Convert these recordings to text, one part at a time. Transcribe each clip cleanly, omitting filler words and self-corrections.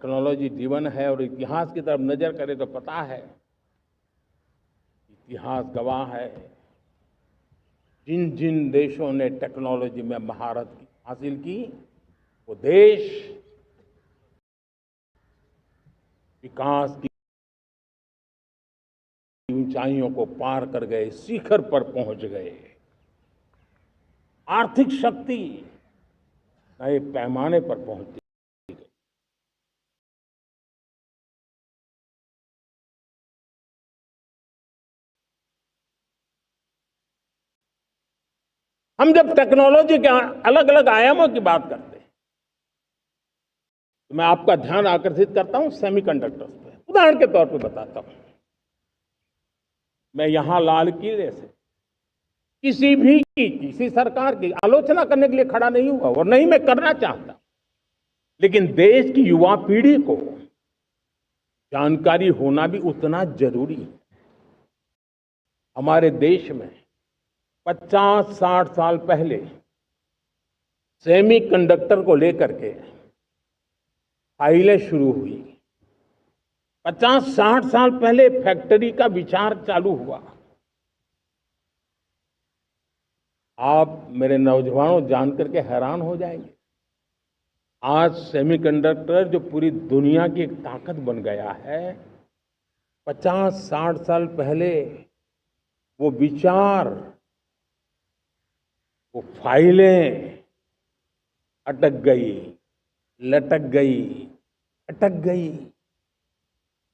Technology जीवन है और इतिहास की तरफ नजर करें तो पता है, इतिहास गवाह है, जिन जिन देशों ने टेक्नोलॉजी में महारत हासिल की, वो देश विकास की ऊंचाइयों को पार कर गए, शिखर पर पहुंच गए। आर्थिक शक्ति नए पैमाने पर पहुंची। हम जब टेक्नोलॉजी के अलग अलग आयामों की बात करते हैं तो मैं आपका ध्यान आकर्षित करता हूं सेमीकंडक्टर्स पे। उदाहरण के तौर पे बताता हूं, मैं यहां लाल किले से किसी सरकार की आलोचना करने के लिए खड़ा नहीं हुआ और नहीं मैं करना चाहता, लेकिन देश की युवा पीढ़ी को जानकारी होना भी उतना जरूरी है। हमारे देश में 50-60 साल पहले सेमीकंडक्टर को लेकर के फाइलें शुरू हुई। 50-60 साल पहले फैक्ट्री का विचार चालू हुआ। आप मेरे नौजवानों जानकर के हैरान हो जाएंगे, आज सेमीकंडक्टर जो पूरी दुनिया की एक ताकत बन गया है, 50-60 साल पहले वो विचार, वो फाइलें अटक गई, लटक गई, अटक गई।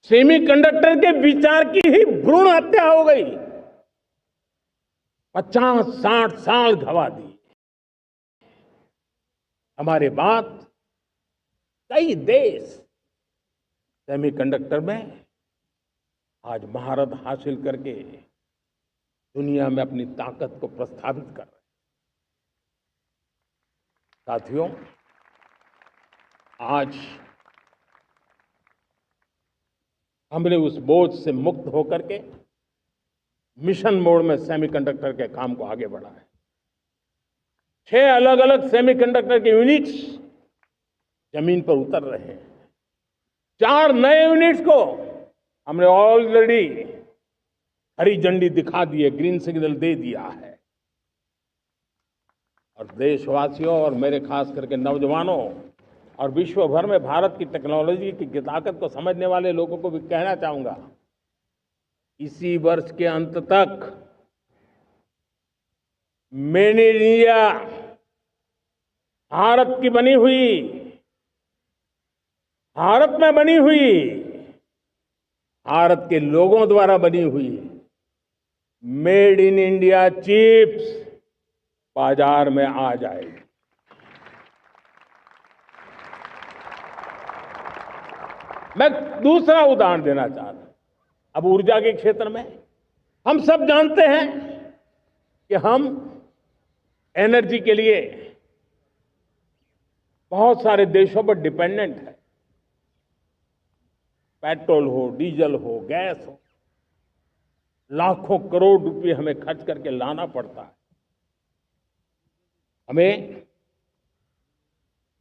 सेमीकंडक्टर के विचार की ही भ्रूण हत्या हो गई। 50-60 साल गवा दी। हमारे बाद कई देश सेमीकंडक्टर में आज महारत हासिल करके दुनिया में अपनी ताकत को प्रस्थापित कर रहे हैं। साथियों, आज हमने उस बोझ से मुक्त होकर के मिशन मोड में सेमीकंडक्टर के काम को आगे बढ़ाया है। 6 अलग अलग सेमीकंडक्टर के यूनिट्स जमीन पर उतर रहे हैं। 4 नए यूनिट्स को हमने ऑलरेडी हरी झंडी दिखा दी है, ग्रीन सिग्नल दे दिया है। और देशवासियों और मेरे खास करके नौजवानों और विश्व भर में भारत की टेक्नोलॉजी की ताकत को समझने वाले लोगों को भी कहना चाहूंगा, इसी वर्ष के अंत तक मेड इन इंडिया, भारत की बनी हुई, भारत में बनी हुई, भारत के लोगों द्वारा बनी हुई मेड इन इंडिया चिप्स बाजार में आ जाएगी। मैं दूसरा उदाहरण देना चाहता हूं। अब ऊर्जा के क्षेत्र में हम सब जानते हैं कि हम एनर्जी के लिए बहुत सारे देशों पर डिपेंडेंट है। पेट्रोल हो, डीजल हो, गैस हो, लाखों करोड़ रुपए हमें खर्च करके लाना पड़ता है। हमें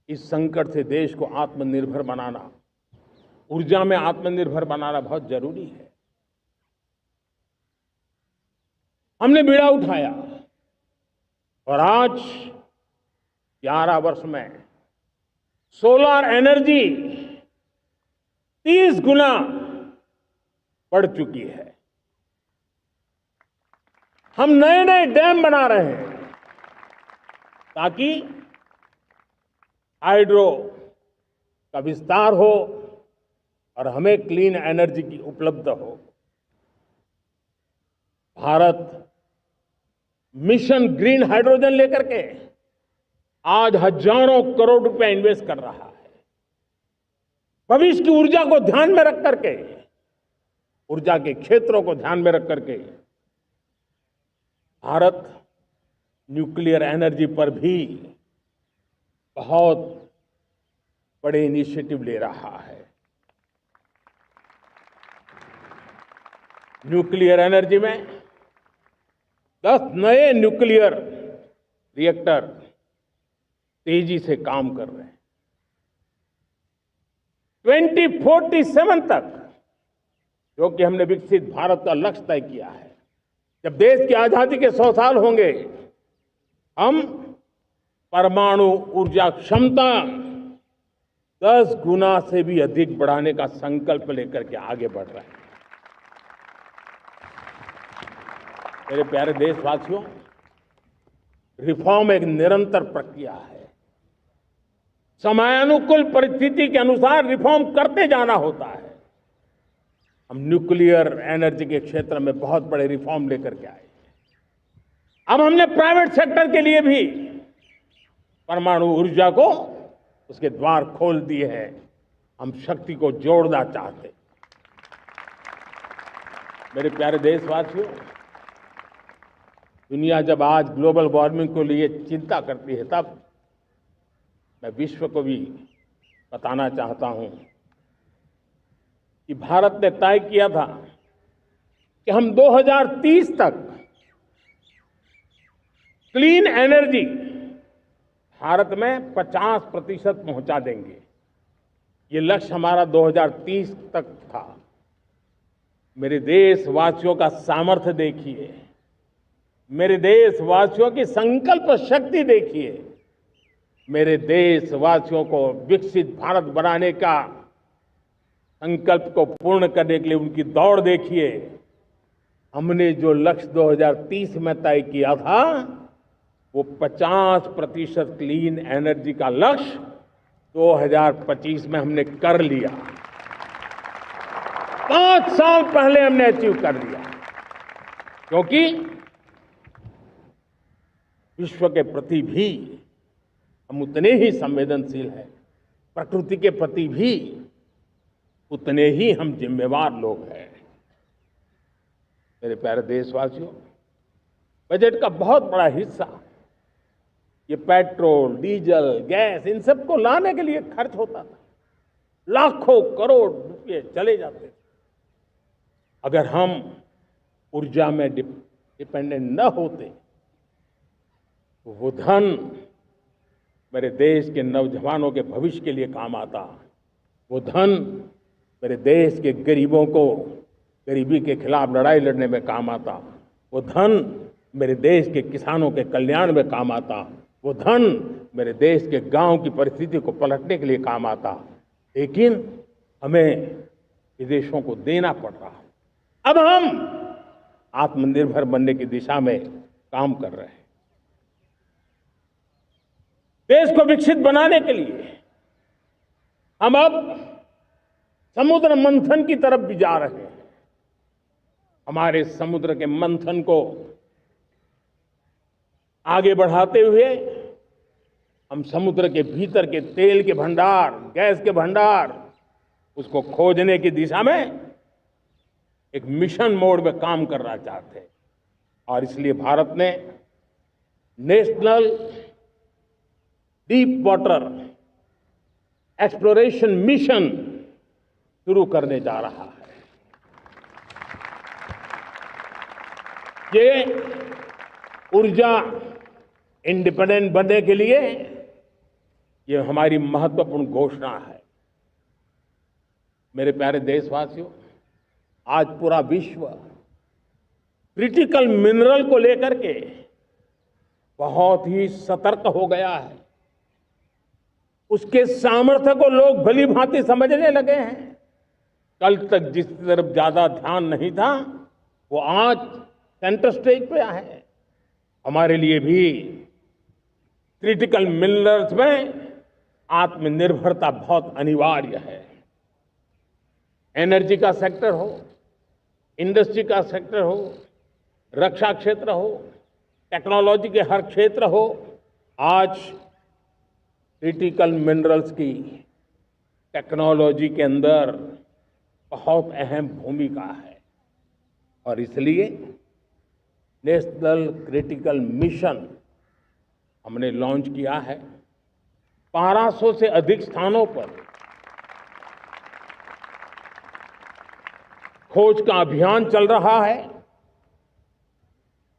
इस संकट से देश को आत्मनिर्भर बनाना, ऊर्जा में आत्मनिर्भर बनाना बहुत जरूरी है। हमने बीड़ा उठाया और आज 11 वर्ष में सोलर एनर्जी 30 गुना बढ़ चुकी है। हम नए नए डैम बना रहे हैं ताकि हाइड्रो का विस्तार हो और हमें क्लीन एनर्जी की उपलब्ध हो। भारत मिशन ग्रीन हाइड्रोजन लेकर के आज हजारों करोड़ रुपए इन्वेस्ट कर रहा है। भविष्य की ऊर्जा को ध्यान में रख करके, ऊर्जा के क्षेत्रों को ध्यान में रख करके भारत न्यूक्लियर एनर्जी पर भी बहुत बड़े इनिशिएटिव ले रहा है। न्यूक्लियर एनर्जी में 10 नए न्यूक्लियर रिएक्टर तेजी से काम कर रहे हैं। 2047 तक, जो कि हमने विकसित भारत का लक्ष्य तय किया है, जब देश की आजादी के 100 साल होंगे, हम परमाणु ऊर्जा क्षमता 10 गुना से भी अधिक बढ़ाने का संकल्प लेकर के आगे बढ़ रहे हैं। मेरे प्यारे देशवासियों, रिफॉर्म एक निरंतर प्रक्रिया है। समयानुकूल परिस्थिति के अनुसार रिफॉर्म करते जाना होता है। हम न्यूक्लियर एनर्जी के क्षेत्र में बहुत बड़े रिफॉर्म लेकर के आए। अब हमने प्राइवेट सेक्टर के लिए भी परमाणु ऊर्जा को उसके द्वार खोल दिए हैं। हम शक्ति को जोड़ना चाहते। मेरे प्यारे देशवासियों, दुनिया जब आज ग्लोबल वार्मिंग को लिए चिंता करती है, तब मैं विश्व को भी बताना चाहता हूं कि भारत ने तय किया था कि हम 2030 तक क्लीन एनर्जी भारत में 50% पहुंचा देंगे। ये लक्ष्य हमारा 2030 तक था। मेरे देशवासियों का सामर्थ्य देखिए, मेरे देशवासियों की संकल्प शक्ति देखिए, मेरे देशवासियों को विकसित भारत बनाने का संकल्प को पूर्ण करने के लिए उनकी दौड़ देखिए। हमने जो लक्ष्य 2030 में तय किया था, वो 50% क्लीन एनर्जी का लक्ष्य 2025 में हमने कर लिया। 5 साल पहले हमने अचीव कर लिया, क्योंकि विश्व के प्रति भी हम उतने ही संवेदनशील हैं, प्रकृति के प्रति भी उतने ही हम जिम्मेवार लोग हैं। मेरे प्यारे देशवासियों, बजट का बहुत बड़ा हिस्सा ये पेट्रोल, डीजल, गैस, इन सबको लाने के लिए खर्च होता था। लाखों करोड़ रुपए चले जाते थे। अगर हम ऊर्जा में डिपेंडेंट न होते, तो वो धन मेरे देश के नौजवानों के भविष्य के लिए काम आता। वो धन मेरे देश के गरीबों को गरीबी के खिलाफ लड़ाई लड़ने में काम आता। वो धन मेरे देश के किसानों के कल्याण में काम आता। वो धन मेरे देश के गांव की परिस्थिति को पलटने के लिए काम आता। लेकिन हमें विदेशों को देना पड़ रहा। अब हम आत्मनिर्भर बनने की दिशा में काम कर रहे हैं। देश को विकसित बनाने के लिए हम अब समुद्र मंथन की तरफ भी जा रहे हैं। हमारे समुद्र के मंथन को आगे बढ़ाते हुए हम समुद्र के भीतर के तेल के भंडार, गैस के भंडार, उसको खोजने की दिशा में एक मिशन मोड में काम करना चाहते हैं। और इसलिए भारत ने national deep water exploration mission शुरू करने जा रहा है। ये ऊर्जा इंडिपेंडेंट बनने के लिए ये हमारी महत्वपूर्ण घोषणा है। मेरे प्यारे देशवासियों, आज पूरा विश्व क्रिटिकल मिनरल को लेकर के बहुत ही सतर्क हो गया है। उसके सामर्थ्य को लोग भली भांति समझने लगे हैं। कल तक जिस तरफ ज्यादा ध्यान नहीं था, वो आज सेंटर स्टेज पे है। हमारे लिए भी क्रिटिकल मिनरल्स में आत्मनिर्भरता बहुत अनिवार्य है। एनर्जी का सेक्टर हो, इंडस्ट्री का सेक्टर हो, रक्षा क्षेत्र हो, टेक्नोलॉजी के हर क्षेत्र हो, आज क्रिटिकल मिनरल्स की टेक्नोलॉजी के अंदर बहुत अहम भूमिका है। और इसलिए नेशनल क्रिटिकल मिशन हमने लॉन्च किया है। 1200 से अधिक स्थानों पर खोज का अभियान चल रहा है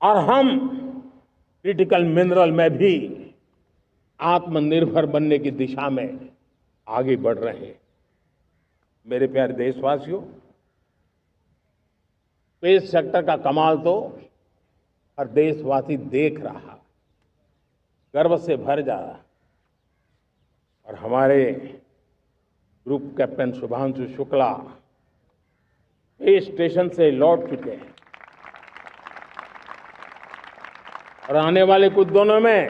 और हम क्रिटिकल मिनरल में भी आत्मनिर्भर बनने की दिशा में आगे बढ़ रहे हैं। मेरे प्यारे देशवासियों, स्पेस सेक्टर का कमाल तो हर देशवासी देख रहा, गर्व से भर जा रहा। और हमारे group captain Shubhanshu Shukla space station से लौट चुके हैं और आने वाले कुछ दिनों में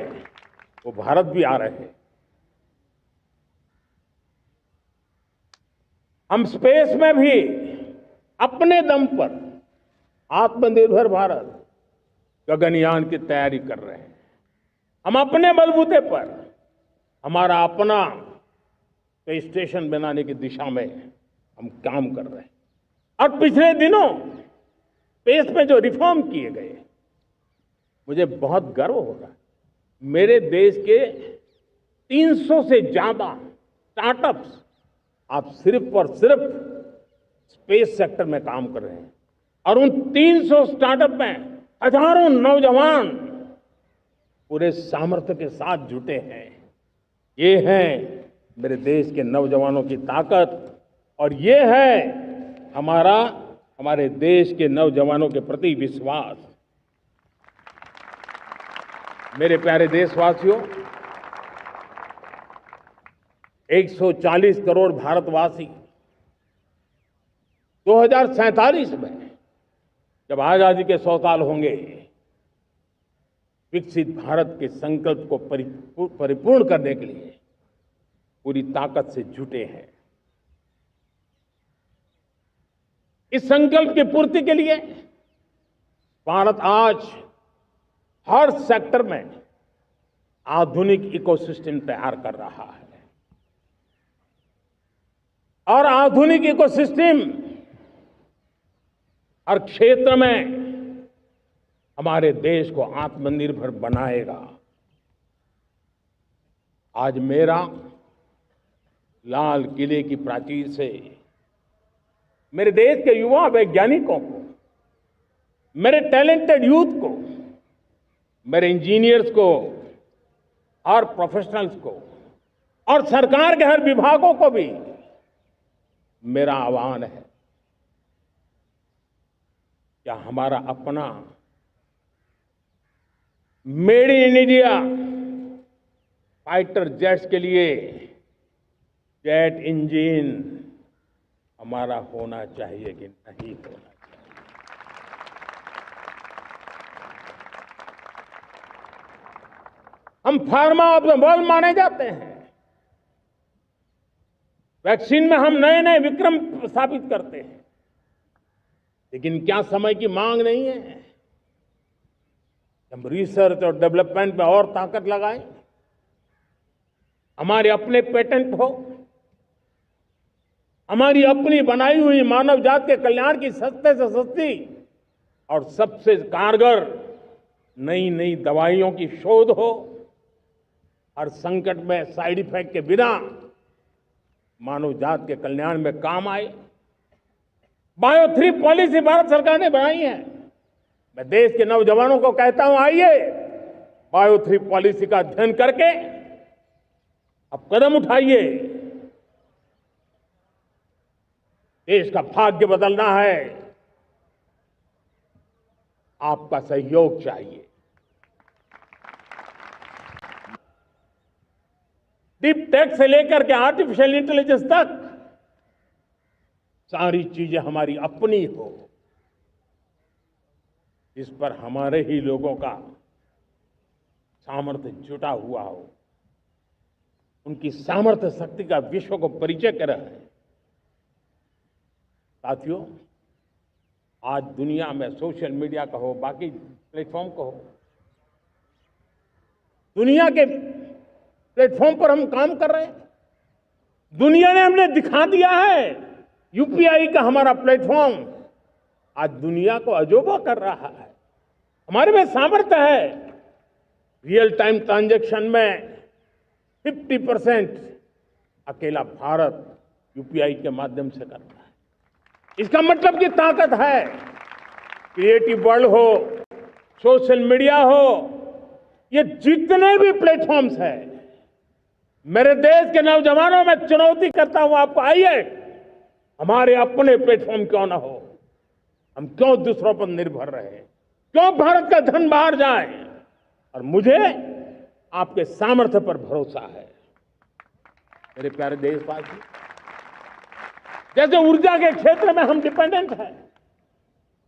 वो भारत भी आ रहे हैं। हम स्पेस में भी अपने दम पर आत्मनिर्भर भारत गगनयान की तैयारी कर रहे हैं। हम अपने बलबूते पर हमारा अपना स्पेस स्टेशन बनाने की दिशा में हम काम कर रहे हैं। और पिछले दिनों स्पेस में जो रिफॉर्म किए गए, मुझे बहुत गर्व हो रहा है। मेरे देश के 300 से ज्यादा स्टार्टअप्स आप सिर्फ और सिर्फ स्पेस सेक्टर में काम कर रहे हैं और उन 300 स्टार्टअप में हजारों नौजवान पूरे सामर्थ्य के साथ जुटे हैं। ये है मेरे देश के नौजवानों की ताकत और ये है हमारे देश के नौजवानों के प्रति विश्वास। मेरे प्यारे देशवासियों, 140 करोड़ भारतवासी 2047 में जब आजादी के 100 साल होंगे, विकसित भारत के संकल्प को परिपूर्ण करने के लिए पूरी ताकत से जुटे हैं। इस संकल्प की पूर्ति के लिए भारत आज हर सेक्टर में आधुनिक इकोसिस्टम तैयार कर रहा है और आधुनिक इकोसिस्टम हर क्षेत्र में हमारे देश को आत्मनिर्भर बनाएगा। आज मेरा लाल किले की प्राचीर से मेरे देश के युवा वैज्ञानिकों को, मेरे टैलेंटेड यूथ को, मेरे इंजीनियर्स को और प्रोफेशनल्स को और सरकार के हर विभागों को भी मेरा आह्वान है, क्या हमारा अपना made in India fighter jets के लिए जेट इंजन हमारा होना चाहिए कि नहीं होना चाहिए? हम फार्मा ऑफ द वर्ल्ड माने जाते हैं। वैक्सीन में हम नए नए विक्रम स्थापित करते हैं, लेकिन क्या समय की मांग नहीं है? हम रिसर्च और डेवलपमेंट में और ताकत लगाएं, हमारे अपने पेटेंट हो, हमारी अपनी बनाई हुई मानव जात के कल्याण की सस्ते से सस्ती और सबसे कारगर नई नई दवाइयों की शोध हो, हर संकट में साइड इफेक्ट के बिना मानव जात के कल्याण में काम आए। बायो 3 पॉलिसी भारत सरकार ने बनाई है। मैं देश के नौजवानों को कहता हूं, आइए बायो 3 पॉलिसी का अध्ययन करके अब कदम उठाइए। देश का भाग्य बदलना है, आपका सहयोग चाहिए। डीप टेक से लेकर के आर्टिफिशियल इंटेलिजेंस तक सारी चीजें हमारी अपनी हो, इस पर हमारे ही लोगों का सामर्थ्य जुटा हुआ हो, उनकी सामर्थ्य शक्ति का विश्व को परिचय कराएं। साथियों, आज दुनिया में सोशल मीडिया का हो, बाकी प्लेटफॉर्म का हो, दुनिया के प्लेटफॉर्म पर हम काम कर रहे हैं। दुनिया ने हमने दिखा दिया है, यूपीआई का हमारा प्लेटफॉर्म आज दुनिया को अजोबा कर रहा है। हमारे में सामर्थ्य है। रियल टाइम ट्रांजैक्शन में 50% अकेला भारत यूपीआई के माध्यम से करता है। इसका मतलब की ताकत है। क्रिएटिव वर्ल्ड हो, सोशल मीडिया हो, ये जितने भी प्लेटफॉर्म्स हैं, मेरे देश के नौजवानों में चुनौती करता हूं आपको, आइए हमारे अपने प्लेटफॉर्म क्यों ना हो, हम क्यों दूसरों पर निर्भर रहे, क्यों भारत का धन बाहर जाए। और मुझे आपके सामर्थ्य पर भरोसा है। मेरे प्यारे देशवासी, जैसे ऊर्जा के क्षेत्र में हम डिपेंडेंट हैं,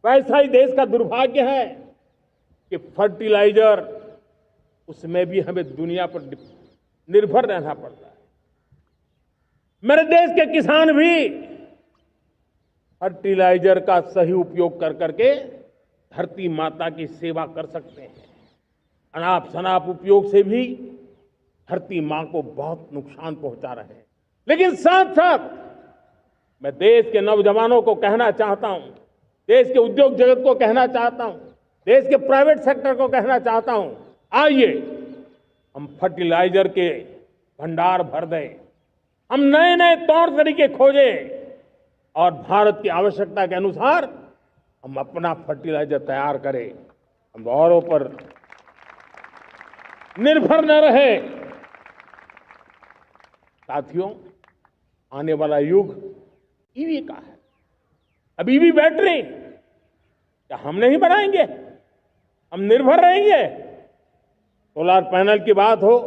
वैसा ही देश का दुर्भाग्य है कि फर्टिलाइजर, उसमें भी हमें दुनिया पर निर्भर रहना पड़ता है। मेरे देश के किसान भी फर्टिलाइजर का सही उपयोग कर करके धरती माता की सेवा कर सकते हैं। अनाप शनाप उपयोग से भी धरती मां को बहुत नुकसान पहुंचा रहे हैं। लेकिन साथ साथ मैं देश के नौजवानों को कहना चाहता हूं, देश के उद्योग जगत को कहना चाहता हूं, देश के प्राइवेट सेक्टर को कहना चाहता हूं, आइए हम फर्टिलाइजर के भंडार भर दें, हम नए नए तौर तरीके खोजें और भारत की आवश्यकता के अनुसार हम अपना फर्टिलाइजर तैयार करें। हम औरों पर निर्भर न रहे। साथियों, आने वाला युग ईवी का है। अब ईवी बैटरी क्या हम नहीं बनाएंगे? हम निर्भर रहेंगे? सोलर पैनल की बात हो,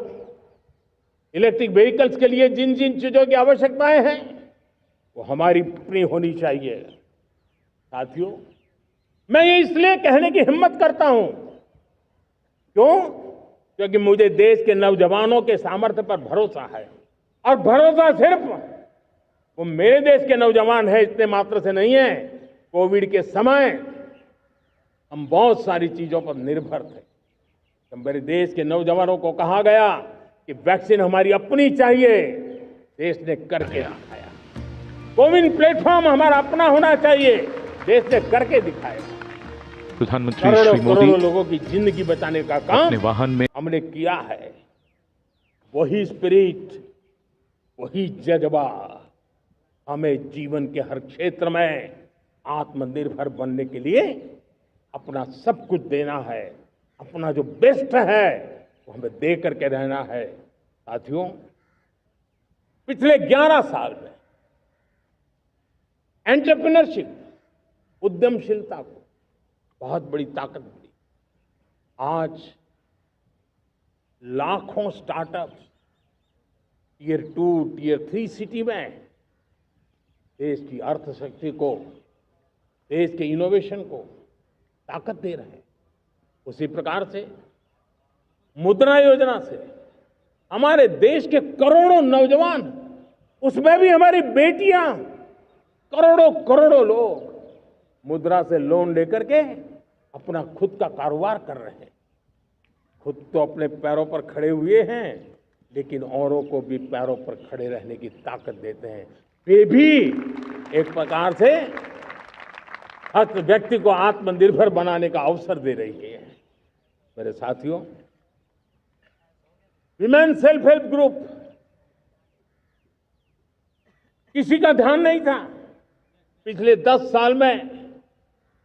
इलेक्ट्रिक व्हीकल्स के लिए जिन जिन चीजों की आवश्यकताएं हैं वो हमारी अपनी होनी चाहिए। साथियों, मैं ये इसलिए कहने की हिम्मत करता हूं, क्यों? क्योंकि मुझे देश के नौजवानों के सामर्थ्य पर भरोसा है। और भरोसा सिर्फ वो मेरे देश के नौजवान है इतने मात्र से नहीं है। कोविड के समय हम बहुत सारी चीजों पर निर्भर थे। तो मेरे देश के नौजवानों को कहा गया कि वैक्सीन हमारी अपनी चाहिए, देश ने करके दिखाया। कोविन प्लेटफॉर्म हमारा अपना होना चाहिए, देश ने करके दिखाया। प्रधानमंत्री श्री मोदी करोड़ों लोगों की जिंदगी बचाने का काम अपने वाहन में हमने किया है। वही स्पिरिट, वही जज्बा हमें जीवन के हर क्षेत्र में आत्मनिर्भर बनने के लिए अपना सब कुछ देना है। अपना जो बेस्ट है वो हमें दे करके रहना है। साथियों, पिछले 11 साल में एंटरप्रेन्योरशिप, उद्यमशीलता को बहुत बड़ी ताकत मिली। आज लाखों स्टार्टअप्स टियर 2, टियर 3 सिटी में देश की अर्थशक्ति को, देश के इनोवेशन को ताकत दे रहे हैं। उसी प्रकार से मुद्रा योजना से हमारे देश के करोड़ों नौजवान, उसमें भी हमारी बेटियां, करोड़ों करोड़ों लोग मुद्रा से लोन लेकर के अपना खुद का कारोबार कर रहे हैं। खुद तो अपने पैरों पर खड़े हुए हैं, लेकिन औरों को भी पैरों पर खड़े रहने की ताकत देते हैं। वे भी एक प्रकार से हर व्यक्ति को आत्मनिर्भर बनाने का अवसर दे रही है। मेरे साथियों, विमेन सेल्फ हेल्प ग्रुप, किसी का ध्यान नहीं था। पिछले 10 साल में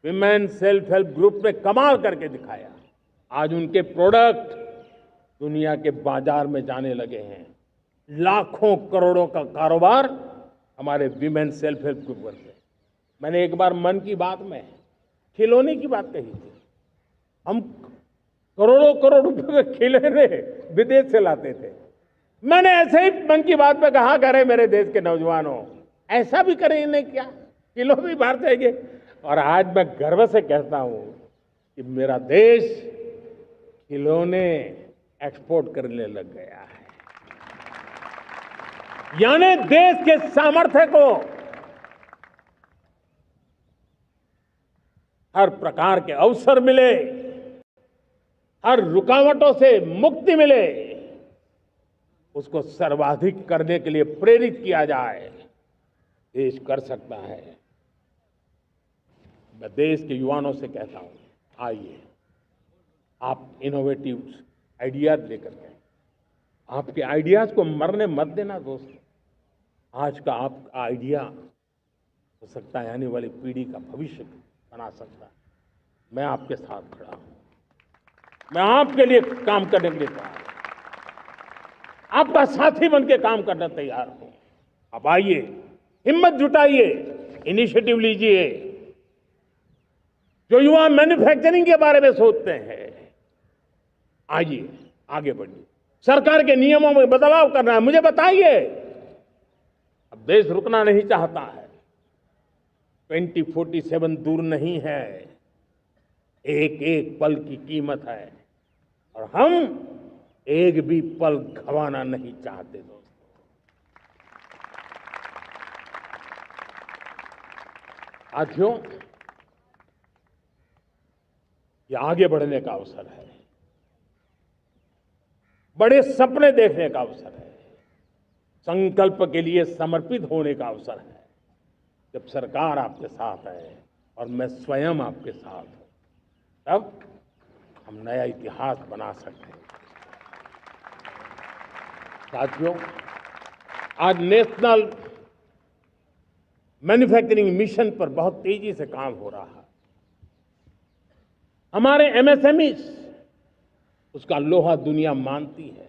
विमेन सेल्फ हेल्प ग्रुप ने कमाल करके दिखाया। आज उनके प्रोडक्ट दुनिया के बाजार में जाने लगे हैं। लाखों करोड़ों का कारोबार हमारे विमेन सेल्फ हेल्प ग्रुप करते हैं। मैंने एक बार मन की बात में खिलौने की बात कही थी। हम करोड़ों करोड़ रुपए के खिलौने विदेश से लाते थे। मैंने ऐसे ही मन की बात में कहा, करे मेरे देश के नौजवानों, ऐसा भी करें नहीं क्या, किलो भी बाहर जाएंगे। और आज मैं गर्व से कहता हूं कि मेरा देश खिलौने एक्सपोर्ट करने लग गया है। यानी देश के सामर्थ्य को हर प्रकार के अवसर मिले, हर रुकावटों से मुक्ति मिले, उसको सर्वाधिक करने के लिए प्रेरित किया जाए। देश कर सकता है। मैं देश के युवाओं से कहता हूं, आइए आप इनोवेटिव आइडियाज लेकर के, आपके आइडियाज को मरने मत देना दोस्तों। आज का आपका आइडिया हो सकता है आने वाली पीढ़ी का भविष्य बना सकता है। मैं आपके साथ खड़ा हूं, मैं आपके लिए काम करने के लिए तैयार हूं, आपका साथी बन के काम करने तैयार हूं। अब आइए हिम्मत जुटाइए, इनिशिएटिव लीजिए। जो युवा मैन्युफैक्चरिंग के बारे में सोचते हैं, आइए आगे बढ़िए। सरकार के नियमों में बदलाव करना है, मुझे बताइए। अब देश रुकना नहीं चाहता है। 2047 दूर नहीं है, एक एक पल की कीमत है और हम एक भी पल गंवाना नहीं चाहते दोस्तों। साथियों, ये आगे बढ़ने का अवसर है, बड़े सपने देखने का अवसर है, संकल्प के लिए समर्पित होने का अवसर है। जब सरकार आपके साथ है और मैं स्वयं आपके साथ हूं, तब हम नया इतिहास बना सकते हैं। साथियों, आज नेशनल मैन्युफैक्चरिंग मिशन पर बहुत तेजी से काम हो रहा है। हमारे एमएसएमईज, उसका लोहा दुनिया मानती है।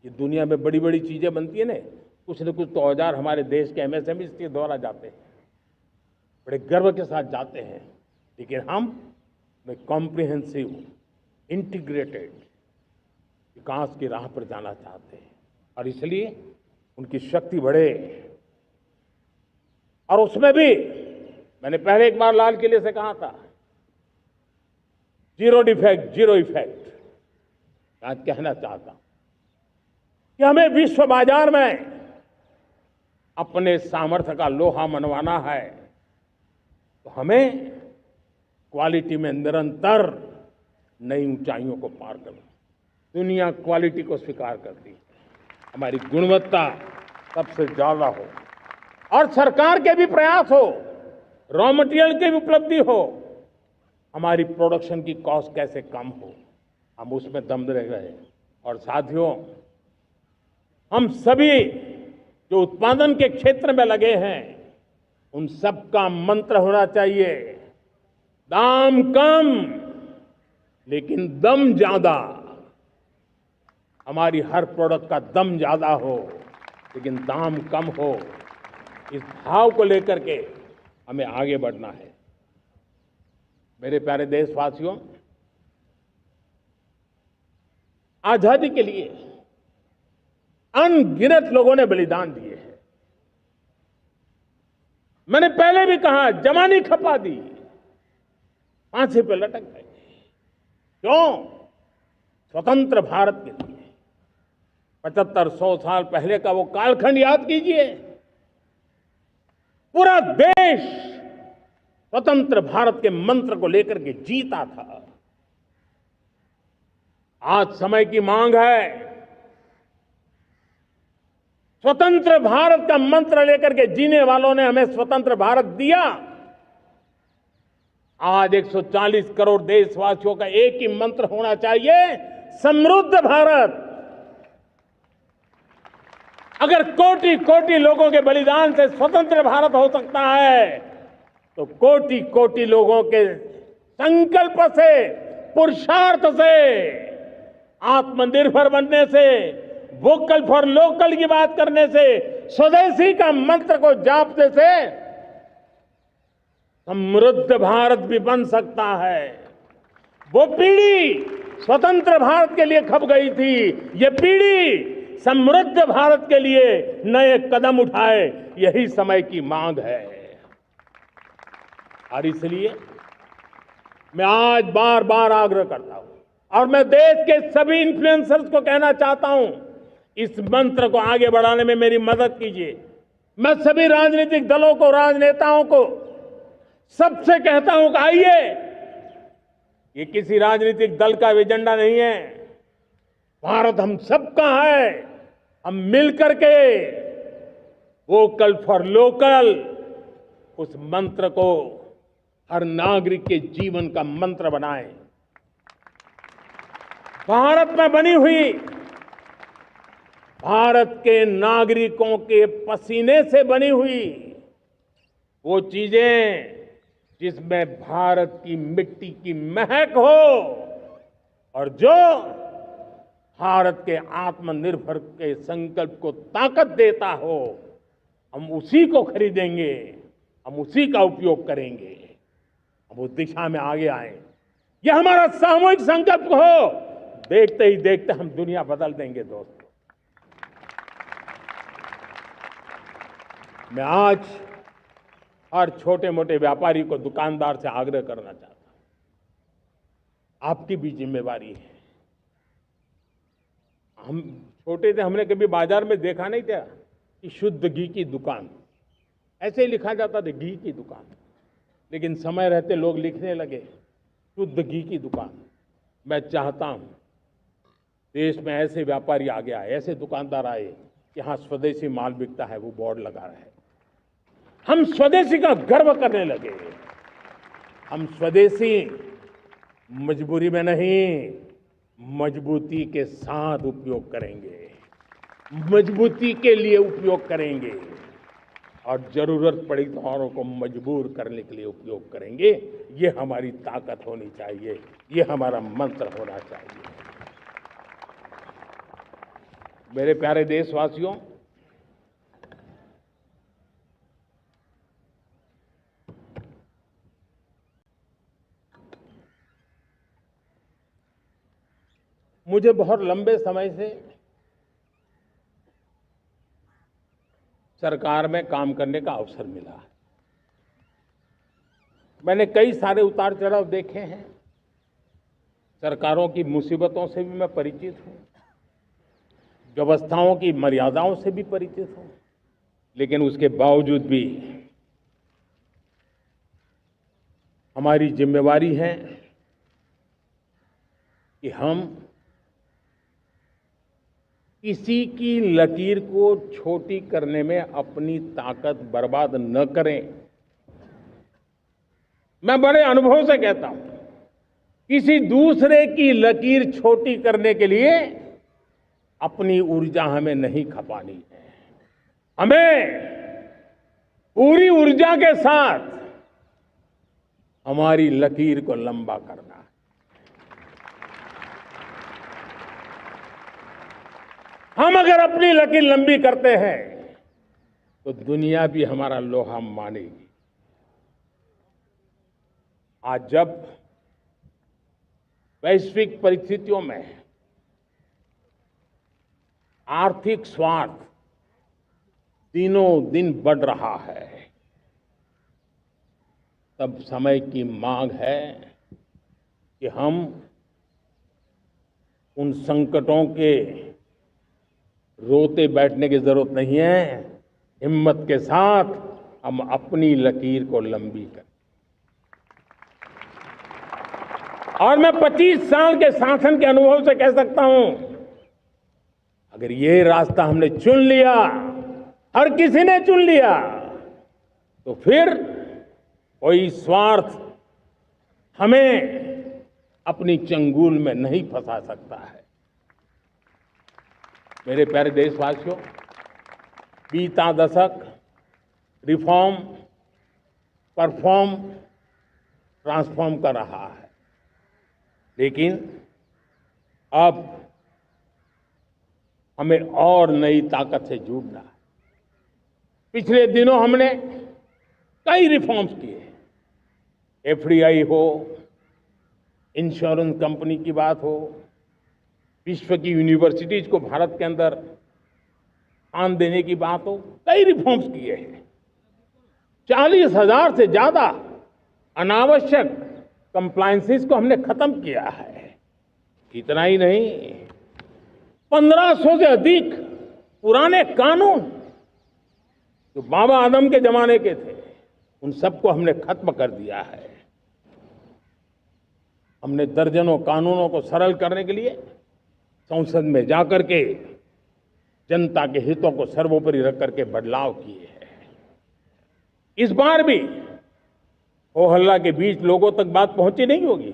ये दुनिया में बड़ी बड़ी चीजें बनती है ना, कुछ न कुछ तो औजार हमारे देश के एमएसएमईज के द्वारा जाते हैं, बड़े गर्व के साथ जाते हैं। लेकिन हम कॉम्प्रिहेंसिव इंटीग्रेटेड विकास की राह पर जाना चाहते हैं और इसलिए उनकी शक्ति बढ़े। और उसमें भी मैंने पहले एक बार लाल किले से कहा था, जीरो डिफेक्ट जीरो इफेक्ट। आज कहना चाहता हूं कि हमें विश्व बाजार में अपने सामर्थ्य का लोहा मनवाना है, तो हमें क्वालिटी में निरंतर नई ऊंचाइयों को पार करना। दुनिया क्वालिटी को स्वीकार करती है, हमारी गुणवत्ता सबसे ज्यादा हो और सरकार के भी प्रयास हो, रॉ मटेरियल की भी उपलब्धि हो, हमारी प्रोडक्शन की कॉस्ट कैसे कम हो, हम उसमें दम रहे। और साथियों, हम सभी जो उत्पादन के क्षेत्र में लगे हैं, उन सब का मंत्र होना चाहिए, दाम कम लेकिन दम ज्यादा। हमारी हर प्रोडक्ट का दम ज्यादा हो लेकिन दाम कम हो। इस भाव को लेकर के हमें आगे बढ़ना है। मेरे प्यारे देशवासियों, आजादी के लिए अनगिनत लोगों ने बलिदान दिए हैं। मैंने पहले भी कहा, जवानी खपा दी, फांसी पे लटक गए। क्यों? स्वतंत्र भारत के लिए। 75-100 साल पहले का वो कालखंड याद कीजिए। पूरा देश स्वतंत्र भारत के मंत्र को लेकर के जीता था। आज समय की मांग है, स्वतंत्र भारत का मंत्र लेकर के जीने वालों ने हमें स्वतंत्र भारत दिया। आज 140 करोड़ देशवासियों का एक ही मंत्र होना चाहिए, समृद्ध भारत। अगर कोटि कोटि लोगों के बलिदान से स्वतंत्र भारत हो सकता है, तो कोटि कोटि लोगों के संकल्प से, पुरुषार्थ से, आत्मनिर्भर बनने से, वोकल फॉर लोकल की बात करने से, स्वदेशी का मंत्र को जापने से समृद्ध भारत भी बन सकता है। वो पीढ़ी स्वतंत्र भारत के लिए खप गई थी, ये पीढ़ी समृद्ध भारत के लिए नए कदम उठाए, यही समय की मांग है। और इसलिए मैं आज बार बार आग्रह करता हूं और मैं देश के सभी इन्फ्लुएंसर्स को कहना चाहता हूं, इस मंत्र को आगे बढ़ाने में मेरी मदद कीजिए। मैं सभी राजनीतिक दलों को, राजनेताओं को, सबसे कहता हूं कि आइए, ये किसी राजनीतिक दल का एजेंडा नहीं है, भारत हम सबका है। हम मिलकर के वोकल फॉर लोकल, उस मंत्र को हर नागरिक के जीवन का मंत्र बनाएं। भारत में बनी हुई, भारत के नागरिकों के पसीने से बनी हुई वो चीजें जिसमें भारत की मिट्टी की महक हो और जो भारत के आत्मनिर्भर के संकल्प को ताकत देता हो, हम उसी को खरीदेंगे, हम उसी का उपयोग करेंगे, हम उस दिशा में आगे आए। यह हमारा सामूहिक संकल्प हो। देखते ही देखते हम दुनिया बदल देंगे दोस्तों। मैं आज हर छोटे मोटे व्यापारी को, दुकानदार से आग्रह करना चाहता हूं, आपकी भी जिम्मेवारी है। हम छोटे थे, हमने कभी बाजार में देखा नहीं था कि शुद्ध घी की दुकान, ऐसे ही लिखा जाता था घी की दुकान। लेकिन समय रहते लोग लिखने लगे शुद्ध घी की दुकान। मैं चाहता हूं देश में ऐसे व्यापारी आगे आए, ऐसे दुकानदार आए कि हाँ स्वदेशी माल बिकता है, वो बोर्ड लगा रहे। हम स्वदेशी का गर्व करने लगे। हम स्वदेशी मजबूरी में नहीं, मजबूती के साथ उपयोग करेंगे, मजबूती के लिए उपयोग करेंगे और जरूरत पड़ी तो औरों को मजबूर करने के लिए उपयोग करेंगे। ये हमारी ताकत होनी चाहिए, ये हमारा मंत्र होना चाहिए। मेरे प्यारे देशवासियों, मुझे बहुत लंबे समय से सरकार में काम करने का अवसर मिला है। मैंने कई सारे उतार चढ़ाव देखे हैं। सरकारों की मुसीबतों से भी मैं परिचित हूं, व्यवस्थाओं की मर्यादाओं से भी परिचित हूं। लेकिन उसके बावजूद भी हमारी जिम्मेवारी है कि हम किसी की लकीर को छोटी करने में अपनी ताकत बर्बाद न करें। मैं बड़े अनुभव से कहता हूं, किसी दूसरे की लकीर छोटी करने के लिए अपनी ऊर्जा हमें नहीं खपानी है। हमें पूरी ऊर्जा के साथ हमारी लकीर को लंबा करना है। हम अगर अपनी लकीर लंबी करते हैं तो दुनिया भी हमारा लोहा मानेगी। आज जब वैश्विक परिस्थितियों में आर्थिक स्वार्थ दिनों दिन बढ़ रहा है, तब समय की मांग है कि हम उन संकटों के रोते बैठने की जरूरत नहीं है। हिम्मत के साथ हम अपनी लकीर को लंबी करें। और मैं 25 साल के शासन के अनुभव से कह सकता हूं, अगर ये रास्ता हमने चुन लिया, हर किसी ने चुन लिया, तो फिर कोई स्वार्थ हमें अपनी चंगुल में नहीं फंसा सकता है। मेरे प्यारे देशवासियों, बीता दशक रिफॉर्म, परफॉर्म, ट्रांसफॉर्म कर रहा है। लेकिन अब हमें और नई ताकत से जुड़ना है। पिछले दिनों हमने कई रिफॉर्म्स किए। एफडीआई हो, इंश्योरेंस कंपनी की बात हो, विश्व की यूनिवर्सिटीज को भारत के अंदर स्थान देने की बात हो, कई रिफॉर्म्स किए हैं। 40,000 से ज्यादा अनावश्यक कंप्लायंसेस को हमने खत्म किया है। इतना ही नहीं, 1500 से अधिक पुराने कानून जो बाबा आदम के जमाने के थे, उन सबको हमने खत्म कर दिया है। हमने दर्जनों कानूनों को सरल करने के लिए संसद में जाकर के जनता के हितों को सर्वोपरि रख करके बदलाव किए हैं। इस बार भी हो हल्ला के बीच लोगों तक बात पहुंची नहीं होगी,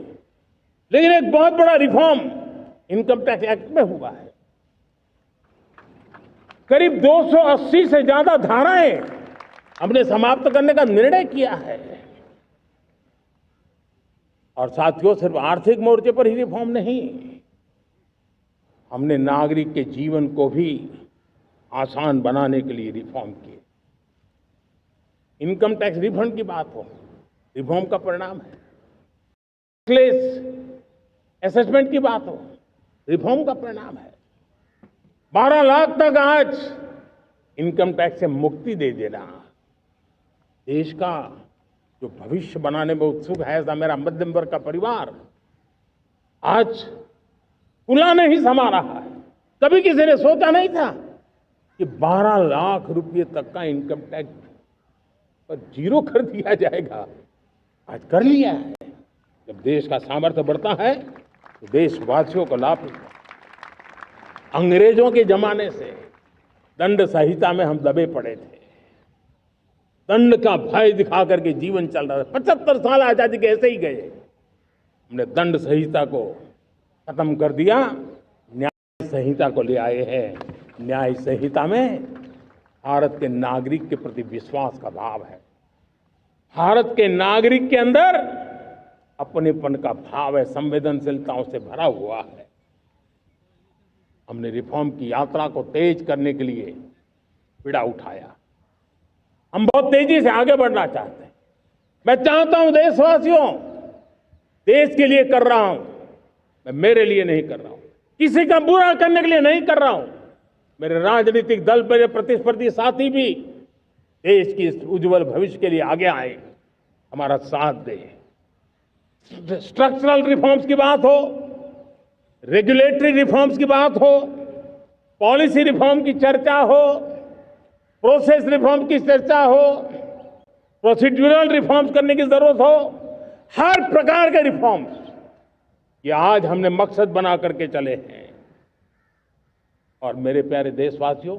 लेकिन एक बहुत बड़ा रिफॉर्म इनकम टैक्स एक्ट में हुआ है। करीब 280 से ज्यादा धाराएं हमने समाप्त करने का निर्णय किया है। और साथियों, सिर्फ आर्थिक मोर्चे पर ही रिफॉर्म नहीं, हमने नागरिक के जीवन को भी आसान बनाने के लिए रिफॉर्म किए। इनकम टैक्स रिफंड की बात हो, रिफॉर्म का परिणाम है। कैशलेस असेसमेंट की बात हो, रिफॉर्म का परिणाम है। 12 लाख तक आज इनकम टैक्स से मुक्ति दे देना देश का जो भविष्य बनाने में उत्सुक है, ऐसा मेरा मध्यम वर्ग का परिवार आज कुला नहीं समा रहा है। कभी किसी ने सोचा नहीं था कि 12 लाख रुपए तक का इनकम टैक्स पर जीरो कर दिया जाएगा। आज कर लिया है। जब देश का सामर्थ्य बढ़ता है तो देशवासियों को लाभ मिलता है। अंग्रेजों के जमाने से दंड संहिता में हम दबे पड़े थे। दंड का भय दिखा करके जीवन चल रहा था। 75 साल आजादी के ऐसे ही गए। हमने दंड संहिता को खत्म कर दिया, न्याय संहिता को ले आए हैं। न्याय संहिता में भारत के नागरिक के प्रति विश्वास का भाव है। भारत के नागरिक के अंदर अपनेपन का भाव है, संवेदनशीलताओं से भरा हुआ है। हमने रिफॉर्म की यात्रा को तेज करने के लिए बीड़ा उठाया। हम बहुत तेजी से आगे बढ़ना चाहते हैं। मैं चाहता हूं देशवासियों, देश के लिए कर रहा हूं, मैं मेरे लिए नहीं कर रहा हूं, किसी का बुरा करने के लिए नहीं कर रहा हूं। मेरे राजनीतिक दल, मेरे प्रतिस्पर्धी साथी भी देश की इस उज्जवल भविष्य के लिए आगे आए, हमारा साथ दे। स्ट्रक्चरल रिफॉर्म्स की बात हो, रेगुलेटरी रिफॉर्म्स की बात हो, पॉलिसी रिफॉर्म की चर्चा हो, प्रोसेस रिफॉर्म की चर्चा हो, प्रोसीड्यूरल रिफॉर्म्स करने की जरूरत हो, हर प्रकार के रिफॉर्म्स ये आज हमने मकसद बना करके चले हैं। और मेरे प्यारे देशवासियों,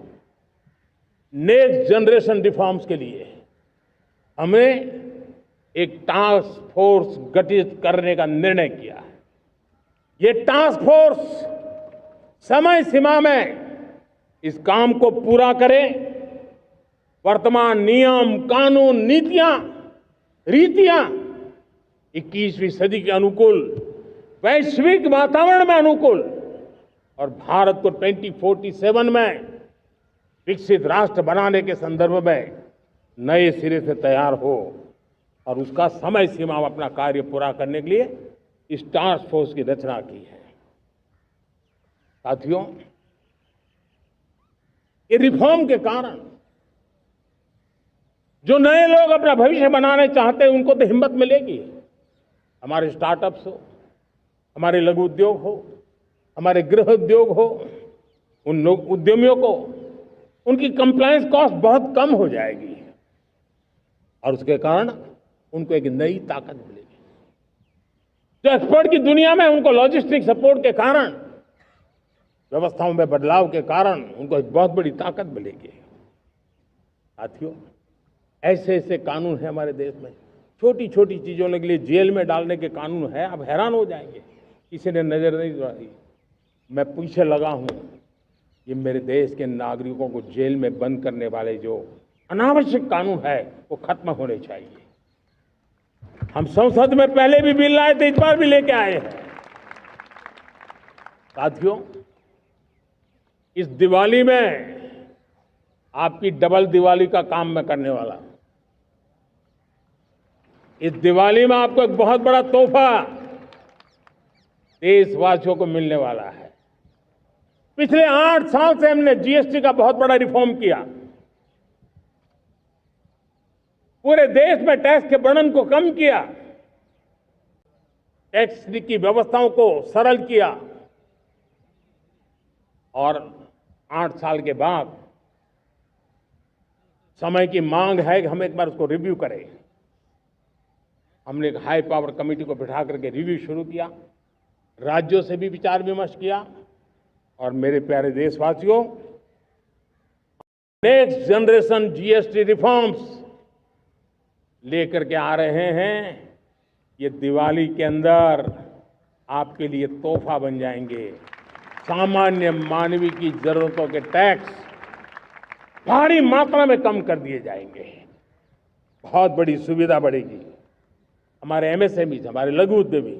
नेक्स्ट जनरेशन रिफॉर्म्स के लिए हमें एक टास्क फोर्स गठित करने का निर्णय किया है। ये टास्क फोर्स समय सीमा में इस काम को पूरा करे। वर्तमान नियम, कानून, नीतियां, रीतियां 21वीं सदी के अनुकूल, वैश्विक वातावरण में अनुकूल और भारत को 2047 में विकसित राष्ट्र बनाने के संदर्भ में नए सिरे से तैयार हो और उसका समय सीमा में अपना कार्य पूरा करने के लिए इस टास्क फोर्स की रचना की है। साथियों, ये रिफॉर्म के कारण जो नए लोग अपना भविष्य बनाने चाहते हैं उनको तो हिम्मत मिलेगी। हमारे स्टार्टअप्स हो, हमारे लघु उद्योग हो, हमारे गृह उद्योग हो, उन उद्यमियों को उनकी कंप्लायंस कॉस्ट बहुत कम हो जाएगी और उसके कारण उनको एक नई ताकत मिलेगी। जो एक्सपोर्ट की दुनिया में उनको लॉजिस्टिक सपोर्ट के कारण, व्यवस्थाओं में बदलाव के कारण उनको एक बहुत बड़ी ताकत मिलेगी। साथियों, ऐसे ऐसे कानून है हमारे देश में, छोटी छोटी चीजों के लिए जेल में डालने के कानून है। आप हैरान हो जाएंगे, किसी ने नजर नहीं डाली। मैं पीछे लगा हूं, ये मेरे देश के नागरिकों को जेल में बंद करने वाले जो अनावश्यक कानून है वो खत्म होने चाहिए। हम संसद में पहले भी बिल लाए थे, इस बार भी लेके आए हैं। साथियों, इस दिवाली में आपकी डबल दिवाली का काम मैं करने वाला हूं। इस दिवाली में आपको एक बहुत बड़ा तोहफा देशवासियों को मिलने वाला है। पिछले 8 साल से हमने जीएसटी का बहुत बड़ा रिफॉर्म किया। पूरे देश में टैक्स के बर्डन को कम किया, टैक्स की व्यवस्थाओं को सरल किया और 8 साल के बाद समय की मांग है कि हम एक बार उसको रिव्यू करें। हमने एक हाई पावर कमेटी को बिठा करके रिव्यू शुरू किया, राज्यों से भी विचार विमर्श किया और मेरे प्यारे देशवासियों, नेक्स्ट जनरेशन जीएसटी रिफॉर्म्स लेकर के आ रहे हैं। ये दिवाली के अंदर आपके लिए तोहफा बन जाएंगे। सामान्य मानवीय की जरूरतों के टैक्स भारी मात्रा में कम कर दिए जाएंगे। बहुत बड़ी सुविधा बढ़ेगी। हमारे एमएसएमई, हमारे लघु उद्यमी,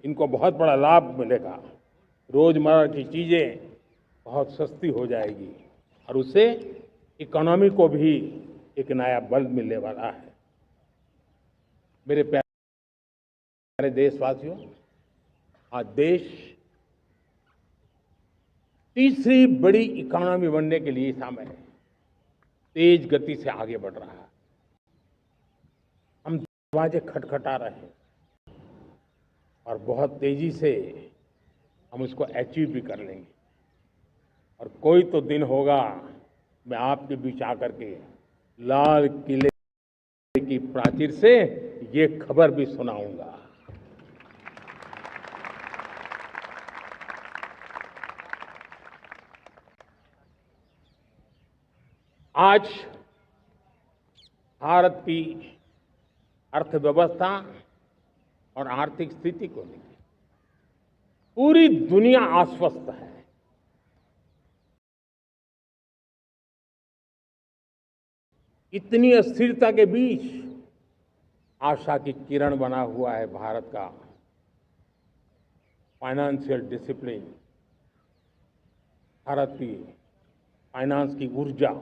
इनको बहुत बड़ा लाभ मिलेगा। रोजमर्रा की चीजें बहुत सस्ती हो जाएगी और उससे इकोनॉमी को भी एक नया बल मिलने वाला है। मेरे प्यारे देशवासियों, आज देश तीसरी बड़ी इकोनॉमी बनने के लिए समय तेज गति से आगे बढ़ रहा है। हम दरवाजे खटखटा रहे हैं और बहुत तेजी से हम उसको अचीव भी कर लेंगे। और कोई तो दिन होगा मैं आपके बीच आकर के लाल किले की प्राचीर से ये खबर भी सुनाऊंगा। आज भारत की अर्थव्यवस्था और आर्थिक स्थिति को लेकर पूरी दुनिया आश्वस्त है। इतनी अस्थिरता के बीच आशा की किरण बना हुआ है भारत का फाइनेंशियल डिसिप्लिन, भारत की फाइनेंस की ऊर्जा।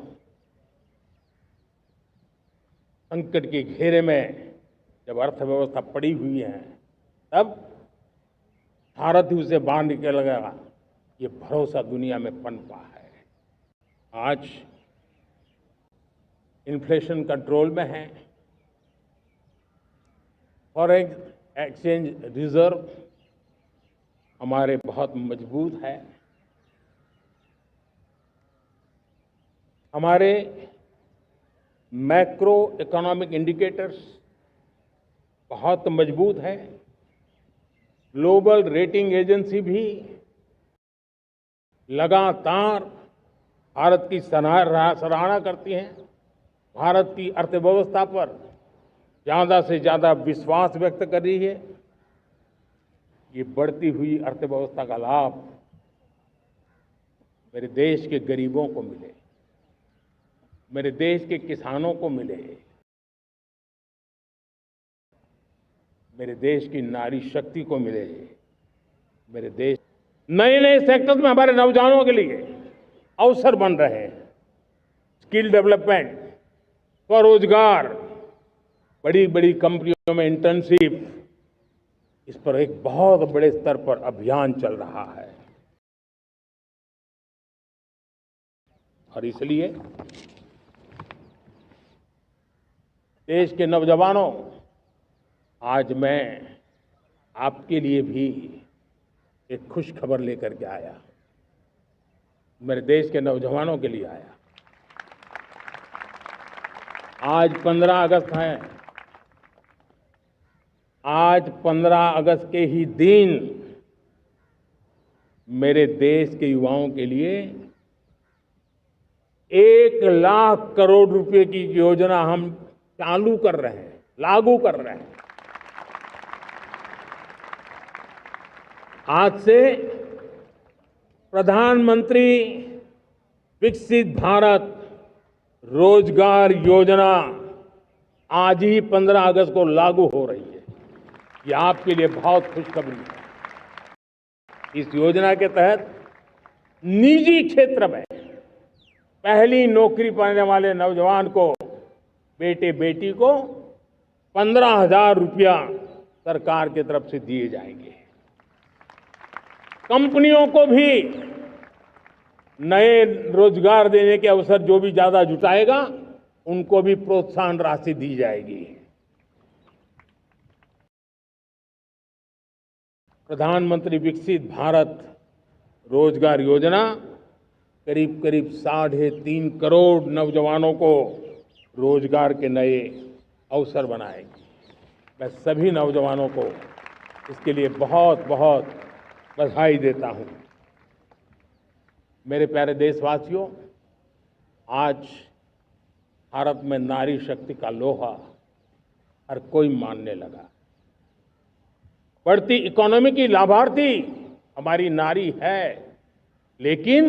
संकट के घेरे में जब अर्थव्यवस्था पड़ी हुई है तब भारत ही उसे बाहर निकलेगा, ये भरोसा दुनिया में पनपा है। आज इन्फ्लेशन कंट्रोल में है, फॉरेन एक्सचेंज रिजर्व हमारे बहुत मजबूत है, हमारे मैक्रो इकोनॉमिक इंडिकेटर्स बहुत मजबूत है। ग्लोबल रेटिंग एजेंसी भी लगातार भारत की सराहना करती हैं, भारत की अर्थव्यवस्था पर ज़्यादा से ज़्यादा विश्वास व्यक्त कर रही है। ये बढ़ती हुई अर्थव्यवस्था का लाभ मेरे देश के गरीबों को मिले, मेरे देश के किसानों को मिले, मेरे देश की नारी शक्ति को मिले, मेरे देश नए नए सेक्टर्स में हमारे नौजवानों के लिए अवसर बन रहे हैं। स्किल डेवलपमेंट, स्वरोजगार, बड़ी बड़ी कंपनियों में इंटर्नशिप, इस पर एक बहुत बड़े स्तर पर अभियान चल रहा है। और इसलिए देश के नौजवानों, आज मैं आपके लिए भी एक खुश खबर लेकर के आया, मेरे देश के नौजवानों के लिए आया। आज 15 अगस्त है। आज 15 अगस्त के ही दिन मेरे देश के युवाओं के लिए 1 लाख करोड़ रुपए की योजना हम चालू कर रहे हैं, लागू कर रहे हैं। आज से प्रधानमंत्री विकसित भारत रोजगार योजना आज ही 15 अगस्त को लागू हो रही है। ये आपके लिए बहुत खुशखबरी है। इस योजना के तहत निजी क्षेत्र में पहली नौकरी पाने वाले नौजवान को, बेटे बेटी को 15,000 रुपया सरकार की तरफ से दिए जाएंगे। कंपनियों को भी नए रोजगार देने के अवसर जो भी ज्यादा जुटाएगा उनको भी प्रोत्साहन राशि दी जाएगी। प्रधानमंत्री विकसित भारत रोजगार योजना करीब करीब 3.5 करोड़ नौजवानों को रोजगार के नए अवसर बनाएगी। मैं सभी नौजवानों को इसके लिए बहुत बहुत बधाई देता हूं। मेरे प्यारे देशवासियों, आज भारत में नारी शक्ति का लोहा हर कोई मानने लगा। बढ़ती इकोनॉमी की लाभार्थी हमारी नारी है, लेकिन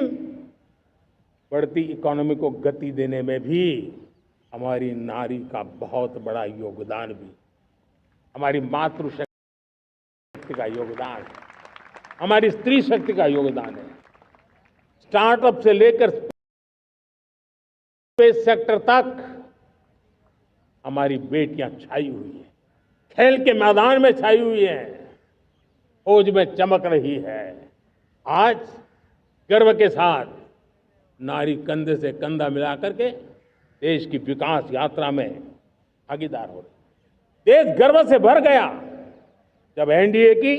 बढ़ती इकोनॉमी को गति देने में भी हमारी नारी का बहुत बड़ा योगदान भी, हमारी मातृशक्ति का योगदान है, हमारी स्त्री शक्ति का योगदान है। स्टार्टअप से लेकर स्पेस सेक्टर तक हमारी बेटियां छाई हुई हैं, खेल के मैदान में छाई हुई हैं, फौज में चमक रही है। आज गर्व के साथ नारी कंधे से कंधा मिला करके देश की विकास यात्रा में भागीदार हो रही। देश गर्व से भर गया जब एनडीए की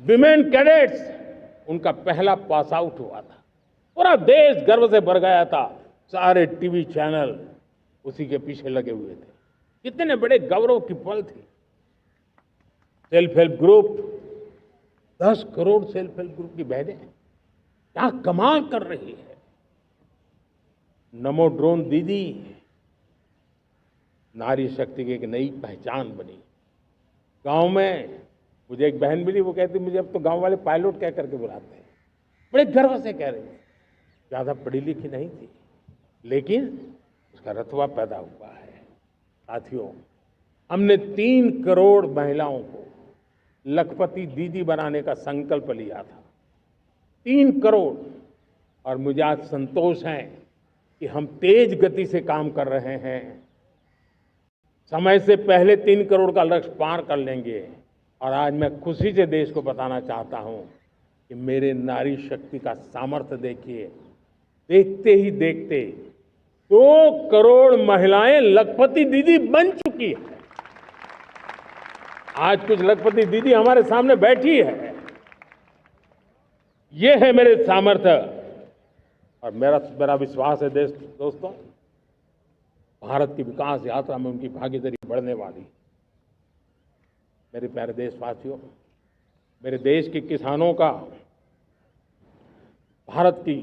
विमेन कैडेट्स उनका पहला पास आउट हुआ था। पूरा देश गर्व से भर गया था। सारे टीवी चैनल उसी के पीछे लगे हुए थे। कितने बड़े गौरव की पल थी। Self help group, 10 crore self help group की बहनें क्या कमाल कर रही है। नमो ड्रोन दीदी नारी शक्ति की एक नई पहचान बनी। गांव में मुझे एक बहन मिली, वो कहती मुझे अब तो गांव वाले पायलट कह करके बुलाते हैं। बड़े गर्व से कह रही थी। ज्यादा पढ़ी लिखी नहीं थी, लेकिन उसका रतबा पैदा हुआ है। साथियों, हमने 3 करोड़ महिलाओं को लखपति दीदी बनाने का संकल्प लिया था। 3 करोड़। और मुझे आज संतोष है कि हम तेज गति से काम कर रहे हैं। समय से पहले 3 करोड़ का लक्ष्य पार कर लेंगे। और आज मैं खुशी से देश को बताना चाहता हूं कि मेरे नारी शक्ति का सामर्थ्य देखिए। देखते ही देखते 2 करोड़ महिलाएं लखपति दीदी बन चुकी है। आज कुछ लखपति दीदी हमारे सामने बैठी है। ये है मेरे सामर्थ्य। और मेरा विश्वास है दोस्तों, भारत की विकास यात्रा में उनकी भागीदारी बढ़ने वाली। मेरे प्यारे देशवासियों, मेरे देश के किसानों का भारत की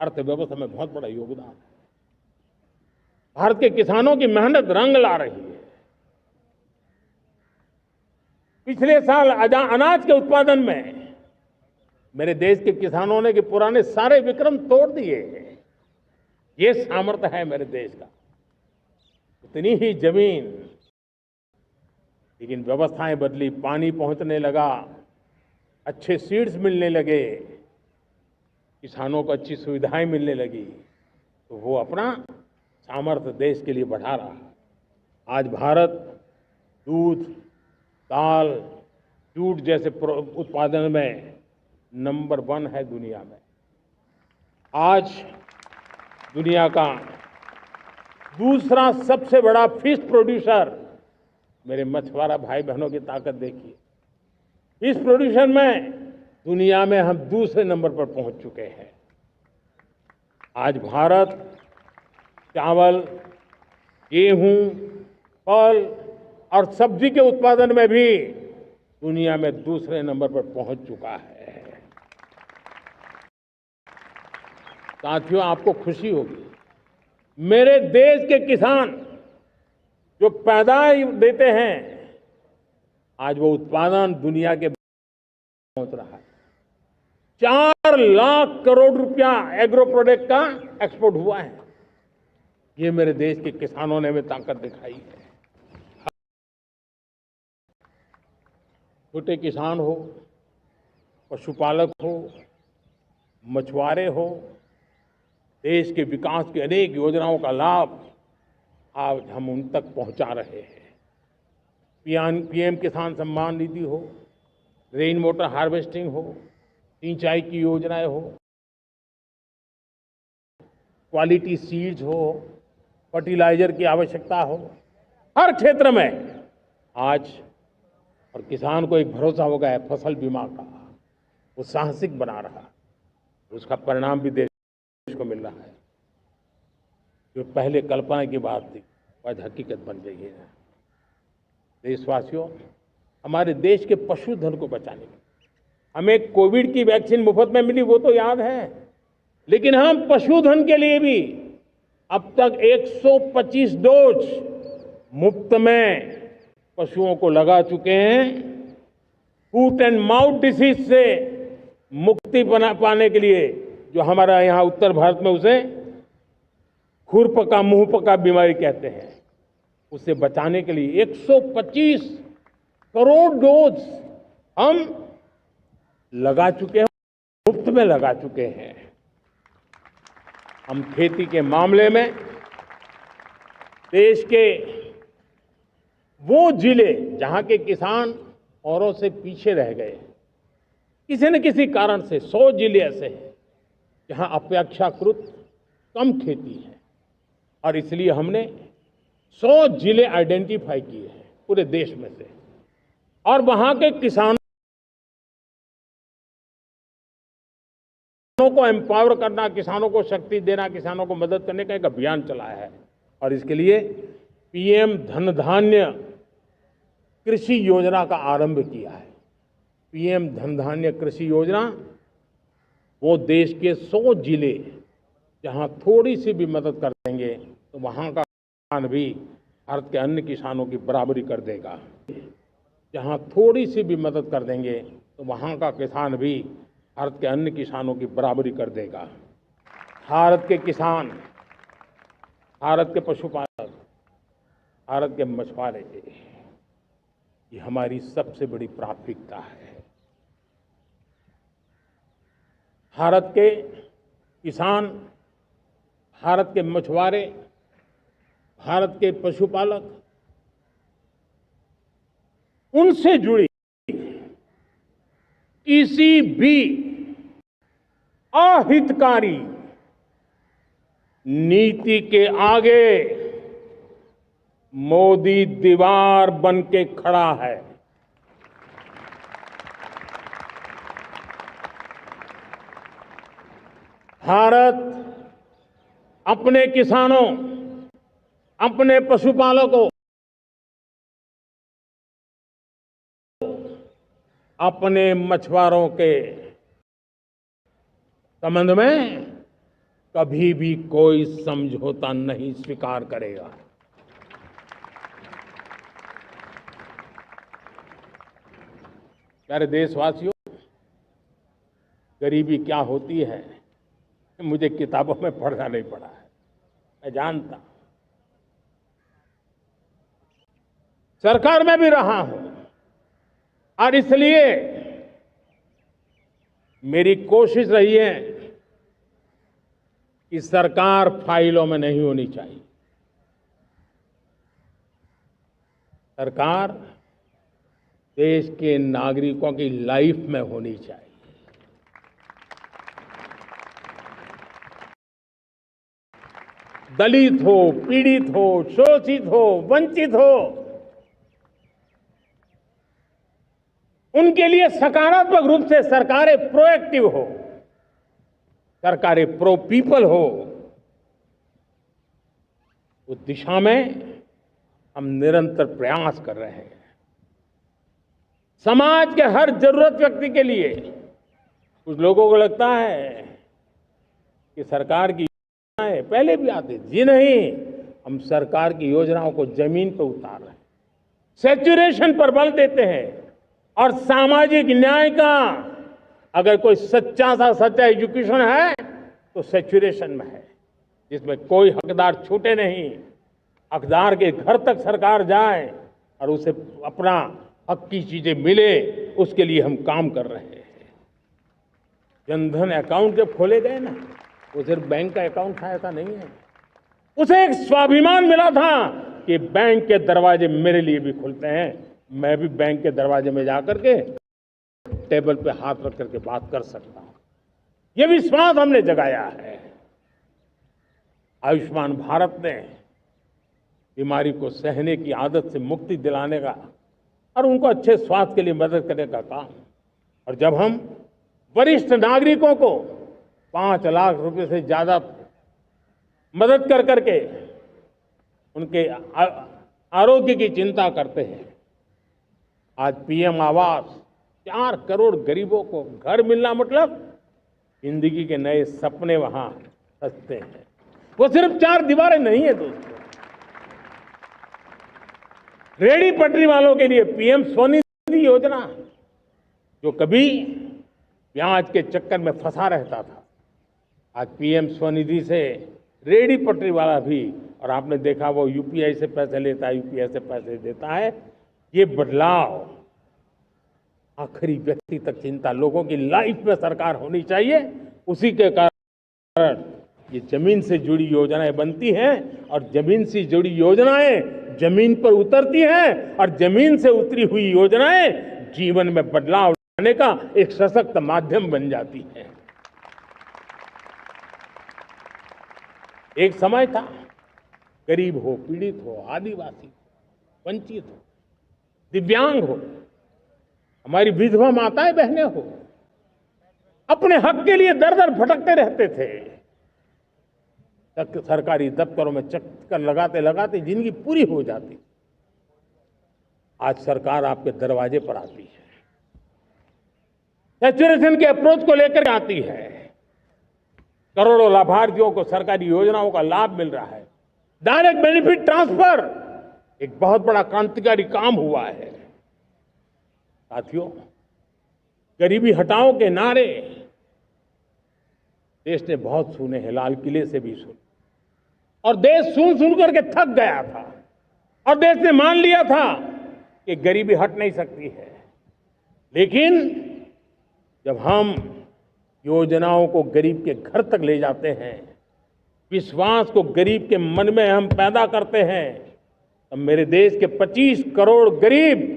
अर्थव्यवस्था में बहुत बड़ा योगदान है। भारत के किसानों की मेहनत रंग ला रही है। पिछले साल अनाज के उत्पादन में मेरे देश के किसानों ने के पुराने सारे विक्रम तोड़ दिए। ये सामर्थ्य है मेरे देश का। उतनी ही जमीन, लेकिन व्यवस्थाएं बदली, पानी पहुंचने लगा, अच्छे सीड्स मिलने लगे, किसानों को अच्छी सुविधाएं मिलने लगी, तो वो अपना सामर्थ्य देश के लिए बढ़ा रहा है। आज भारत दूध, दाल, जूट जैसे उत्पादन में नंबर 1 है दुनिया में। आज दुनिया का दूसरा सबसे बड़ा फिश प्रोड्यूसर, मेरे मछुआरा भाई बहनों की ताकत देखिए। फिश प्रोड्यूशन में दुनिया में हम दूसरे नंबर पर पहुंच चुके हैं। आज भारत चावल, गेहूं, फल और सब्जी के उत्पादन में भी दुनिया में दूसरे नंबर पर पहुंच चुका है। साथियों, आपको खुशी होगी, मेरे देश के किसान जो पैदावार देते हैं, आज वो उत्पादन दुनिया के पहुंच रहा है। 4 लाख करोड़ रुपया एग्रो प्रोडक्ट का एक्सपोर्ट हुआ है। ये मेरे देश के किसानों ने भी ताकत दिखाई है। छोटे किसान हो, पशुपालक हो, मछुआरे हो, देश के विकास की अनेक योजनाओं का लाभ आज हम उन तक पहुंचा रहे हैं। पीएम किसान सम्मान निधि हो, रेन वाटर हार्वेस्टिंग हो, सिंचाई की योजनाएं हो, क्वालिटी सीड्स हो, फर्टिलाइजर की आवश्यकता हो, हर क्षेत्र में आज और किसान को एक भरोसा हो गया है फसल बीमा का। वो साहसिक बना रहा, उसका परिणाम भी देश को मिल रहा है। जो पहले कल्पना की बात थी, आज हकीकत बन गई है। देशवासियों, हमारे देश के पशुधन को बचाने के हमें कोविड की वैक्सीन मुफ्त में मिली, वो तो याद है, लेकिन हम पशुधन के लिए भी अब तक 125 डोज मुफ्त में पशुओं को लगा चुके हैं। फूट एंड माउथ डिसीज से मुक्ति पाने के लिए, जो हमारा यहाँ उत्तर भारत में उसे खुरपका मुंहपका बीमारी कहते हैं, उसे बचाने के लिए 125 करोड़ डोज हम लगा चुके हैं, मुफ्त में लगा चुके हैं। हम खेती के मामले में देश के वो जिले जहां के किसान औरों से पीछे रह गए, किसी न किसी कारण से 100 जिले ऐसे हैं जहां अपेक्षाकृत कम खेती है, और इसलिए हमने 100 जिले आइडेंटिफाई किए हैं पूरे देश में से, और वहां के किसानों को एम्पावर करना, किसानों को शक्ति देना, किसानों को मदद करने का एक अभियान चलाया है। और इसके लिए पीएम धन धान्य कृषि योजना का आरंभ किया है। पीएम धन धान्य कृषि योजना वो देश के 100 जिले जहां थोड़ी सी भी मदद कर देंगे तो वहां का किसान भी भारत के अन्य किसानों की बराबरी कर देगा। जहां थोड़ी सी भी मदद कर देंगे तो वहां का किसान भी भारत के अन्य किसानों की बराबरी कर देगा। भारत के किसान, भारत के पशुपालक, भारत के मछुआरे, ये हमारी सबसे बड़ी प्राथमिकता है। भारत के किसान, भारत के मछुआरे, भारत के पशुपालक, उनसे जुड़ी किसी भी अहितकारी नीति के आगे मोदी दीवार बन के खड़ा है। भारत अपने किसानों, अपने पशुपालकों, अपने मछुआरों के संबंध में कभी भी कोई समझौता नहीं स्वीकार करेगा। प्यारे देशवासियों, गरीबी क्या होती है मुझे किताबों में पढ़ना नहीं पड़ा है, मैं जानता। सरकार में भी रहा हूं और इसलिए मेरी कोशिश रही है कि सरकार फाइलों में नहीं होनी चाहिए। सरकार देश के नागरिकों की लाइफ में होनी चाहिए। दलित हो, पीड़ित हो, शोषित हो, वंचित हो, उनके लिए सकारात्मक रूप से सरकारें प्रोएक्टिव हो, सरकारें प्रो पीपल हो, उस दिशा में हम निरंतर प्रयास कर रहे हैं। समाज के हर जरूरत व्यक्ति के लिए, कुछ लोगों को लगता है कि सरकार की योजनाएं पहले भी आती थी। जी नहीं, हम सरकार की योजनाओं को जमीन पर उतार रहे हैं, सैचुरेशन पर बल देते हैं। और सामाजिक न्याय का अगर कोई सच्चा एजुकेशन है तो सैचुरेशन में है, जिसमें कोई हकदार छूटे नहीं, हकदार के घर तक सरकार जाए और उसे अपना हक की चीजें मिले, उसके लिए हम काम कर रहे हैं। जनधन अकाउंट जब खोले गए ना, वो सिर्फ बैंक का अकाउंट था ऐसा नहीं है, उसे एक स्वाभिमान मिला था कि बैंक के दरवाजे मेरे लिए भी खुलते हैं, मैं भी बैंक के दरवाजे में जाकर के टेबल पे हाथ रख करके बात कर सकता हूं। यह विश्वास हमने जगाया है। आयुष्मान भारत ने बीमारी को सहने की आदत से मुक्ति दिलाने का और उनको अच्छे स्वास्थ्य के लिए मदद करने का काम। और जब हम वरिष्ठ नागरिकों को 5 लाख रुपए से ज्यादा मदद कर करके उनके आरोग्य की चिंता करते हैं, आज पीएम आवास 4 करोड़ गरीबों को घर मिलना मतलब जिंदगी के नए सपने वहां सजते हैं। वो सिर्फ 4 दीवारें नहीं है दोस्तों। रेहड़ी पटरी वालों के लिए पीएम स्वनिधि योजना, जो कभी ब्याज के चक्कर में फंसा रहता था, आज पीएम स्वनिधि से रेहड़ी पटरी वाला भी, और आपने देखा वो यूपीआई से पैसे लेता है, यूपीआई से पैसे देता है। ये बदलाव आखिरी व्यक्ति तक चिंता, लोगों की लाइफ में सरकार होनी चाहिए। उसी के कारण ये जमीन से जुड़ी योजनाएं बनती हैं और जमीन से जुड़ी योजनाएं जमीन पर उतरती हैं और जमीन से उतरी हुई योजनाएं जीवन में बदलाव लाने का एक सशक्त माध्यम बन जाती है। एक समय था, गरीब हो, पीड़ित हो, आदिवासी हो, वंचित हो, दिव्यांग हो, हमारी विधवा माताएं बहनें हो, अपने हक के लिए दर दर भटकते रहते थे। सरकारी दफ्तरों में चक्कर लगाते लगाते जिंदगी पूरी हो जाती। आज सरकार आपके दरवाजे पर आती है, सैचुरेशन के अप्रोच को लेकर आती है, करोड़ों लाभार्थियों को सरकारी योजनाओं का लाभ मिल रहा है। डायरेक्ट बेनिफिट ट्रांसफर एक बहुत बड़ा क्रांतिकारी काम हुआ है। साथियों, गरीबी हटाओ के नारे देश ने बहुत सुने हैं, लाल किले से भी सुने, और देश सुन सुन करके थक गया था और देश ने मान लिया था कि गरीबी हट नहीं सकती है। लेकिन जब हम योजनाओं को गरीब के घर तक ले जाते हैं, विश्वास को गरीब के मन में हम पैदा करते हैं, तब मेरे देश के 25 करोड़ गरीब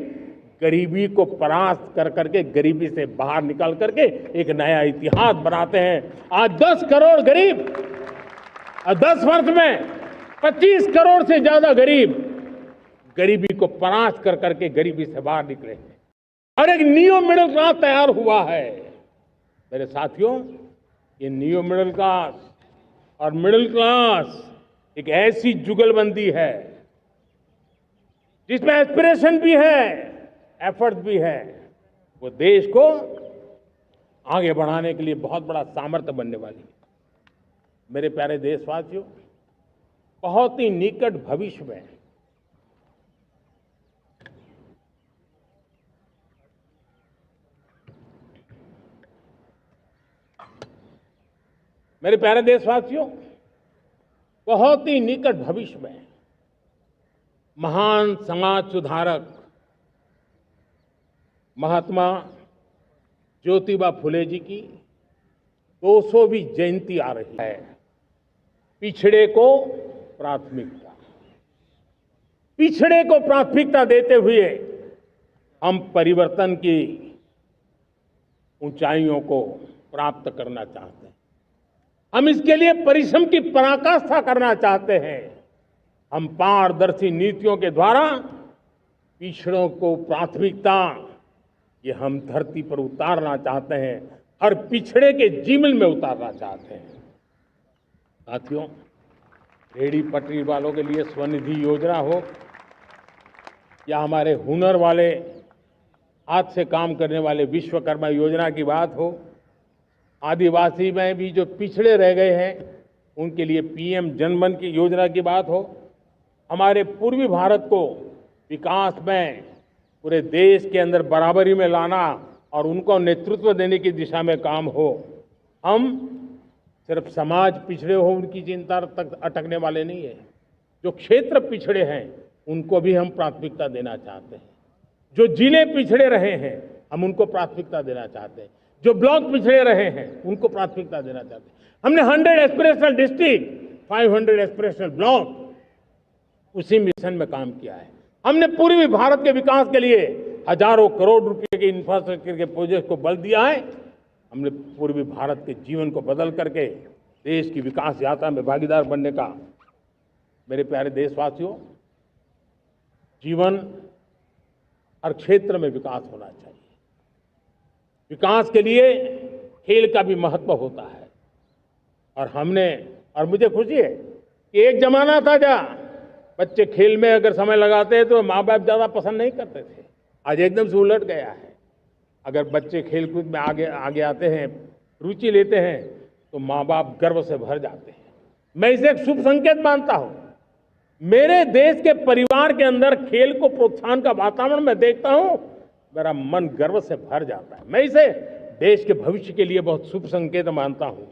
गरीबी को परास्त कर करके, गरीबी से बाहर निकल करके एक नया इतिहास बनाते हैं। आज 10 करोड़ गरीब और 10 वर्ष में 25 करोड़ से ज्यादा गरीब गरीबी को परास्त कर करके गरीबी से बाहर निकले हैं और एक न्यू मिडिल क्लास तैयार हुआ है। मेरे साथियों, ये न्यू मिडिल क्लास और मिडिल क्लास एक ऐसी जुगलबंदी है जिसमें एस्पिरेशन भी है, एफर्ट भी है। वो देश को आगे बढ़ाने के लिए बहुत बड़ा सामर्थ्य बनने वाली है। मेरे प्यारे देशवासियों, बहुत ही निकट भविष्य में मेरे प्यारे देशवासियों, बहुत ही निकट भविष्य में महान समाज सुधारक महात्मा ज्योतिबा फुले जी की 200वीं जयंती आ रही है। पिछड़े को प्राथमिकता, पिछड़े को प्राथमिकता देते हुए हम परिवर्तन की ऊंचाइयों को प्राप्त करना चाहते हैं। हम इसके लिए परिश्रम की पराकाष्ठा करना चाहते हैं। हम पारदर्शी नीतियों के द्वारा पिछड़ों को प्राथमिकता ये हम धरती पर उतारना चाहते हैं, हर पिछड़े के जीवन में उतारना चाहते हैं। साथियों, रेहड़ी पटरी वालों के लिए स्वनिधि योजना हो या हमारे हुनर वाले हाथ से काम करने वाले विश्वकर्मा योजना की बात हो, आदिवासी में भी जो पिछड़े रह गए हैं उनके लिए पीएम जनधन की योजना की बात हो, हमारे पूर्वी भारत को विकास में पूरे देश के अंदर बराबरी में लाना और उनको नेतृत्व देने की दिशा में काम हो। हम सिर्फ समाज पिछड़े हो उनकी चिंता तक अटकने वाले नहीं है। जो क्षेत्र पिछड़े हैं उनको भी हम प्राथमिकता देना चाहते हैं। जो जिले पिछड़े रहे हैं हम उनको प्राथमिकता देना चाहते हैं। जो ब्लॉक पिछड़े रहे हैं उनको प्राथमिकता देना चाहते हैं। हमने 100 एस्पिरेशनल डिस्ट्रिक्ट, 500 एस्पिरेशनल ब्लॉक, उसी मिशन में काम किया है। हमने पूर्वी भारत के विकास के लिए हजारों करोड़ रुपए के इंफ्रास्ट्रक्चर के प्रोजेक्ट को बल दिया है। हमने पूर्वी भारत के जीवन को बदल करके देश की विकास यात्रा में भागीदार बनने का, मेरे प्यारे देशवासियों, जीवन हर क्षेत्र में विकास होना चाहिए। विकास के लिए खेल का भी महत्व होता है। और मुझे खुशी है कि एक जमाना था जहाँ बच्चे खेल में अगर समय लगाते हैं तो माँ बाप ज़्यादा पसंद नहीं करते थे। आज एकदम से उलट गया है। अगर बच्चे खेलकूद में आगे आते हैं, रुचि लेते हैं, तो माँ बाप गर्व से भर जाते हैं। मैं इसे एक शुभ संकेत मानता हूँ। मेरे देश के परिवार के अंदर खेल को प्रोत्साहन का वातावरण मैं देखता हूँ, मेरा मन गर्व से भर जाता है। मैं इसे देश के भविष्य के लिए बहुत शुभ संकेत मानता हूँ।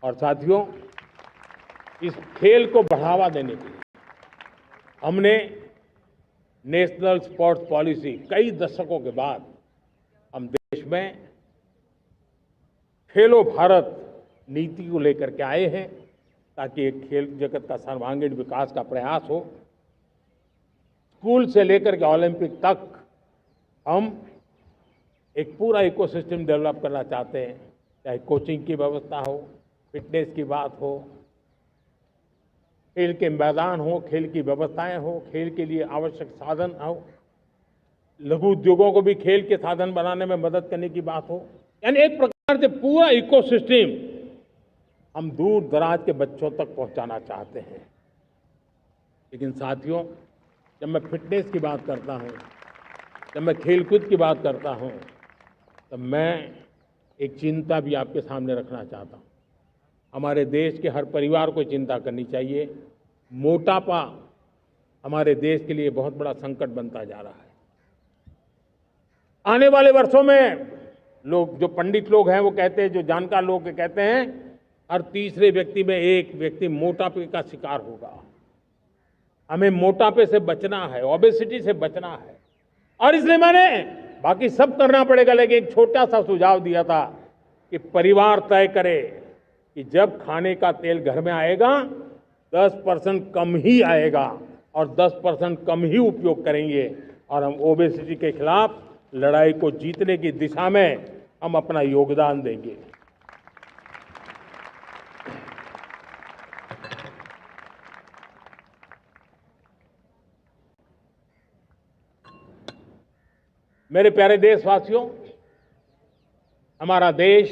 और साथियों, इस खेल को बढ़ावा देने के लिए हमने नेशनल स्पोर्ट्स पॉलिसी, कई दशकों के बाद हम देश में खेलो भारत नीति को लेकर के आए हैं ताकि एक खेल जगत का सर्वांगीण विकास का प्रयास हो। स्कूल से लेकर के ओलंपिक तक हम एक पूरा इकोसिस्टम डेवलप करना चाहते हैं, चाहे कोचिंग की व्यवस्था हो, फिटनेस की बात हो, खेल के मैदान हो, खेल की व्यवस्थाएं हो, खेल के लिए आवश्यक साधन हो, लघु उद्योगों को भी खेल के साधन बनाने में मदद करने की बात हो। यानी एक प्रकार से पूरा इकोसिस्टम हम दूर दराज के बच्चों तक पहुंचाना चाहते हैं। लेकिन साथियों, जब मैं फिटनेस की बात करता हूं, जब मैं खेलकूद की बात करता हूं, तो मैं एक चिंता भी आपके सामने रखना चाहता हूं। हमारे देश के हर परिवार को चिंता करनी चाहिए। मोटापा हमारे देश के लिए बहुत बड़ा संकट बनता जा रहा है। आने वाले वर्षों में लोग, जो पंडित लोग हैं वो कहते हैं, जो जानकार लोग कहते हैं, हर तीसरे व्यक्ति में एक व्यक्ति मोटापे का शिकार होगा। हमें मोटापे से बचना है, ओबेसिटी से बचना है, और इसलिए मैंने बाकी सब करना पड़ेगा, लेकिन एक छोटा सा सुझाव दिया था कि परिवार तय करे कि जब खाने का तेल घर में आएगा 10% कम ही आएगा और 10% कम ही उपयोग करेंगे, और हम ओबेसिटी के खिलाफ लड़ाई को जीतने की दिशा में हम अपना योगदान देंगे। मेरे प्यारे देशवासियों, हमारा देश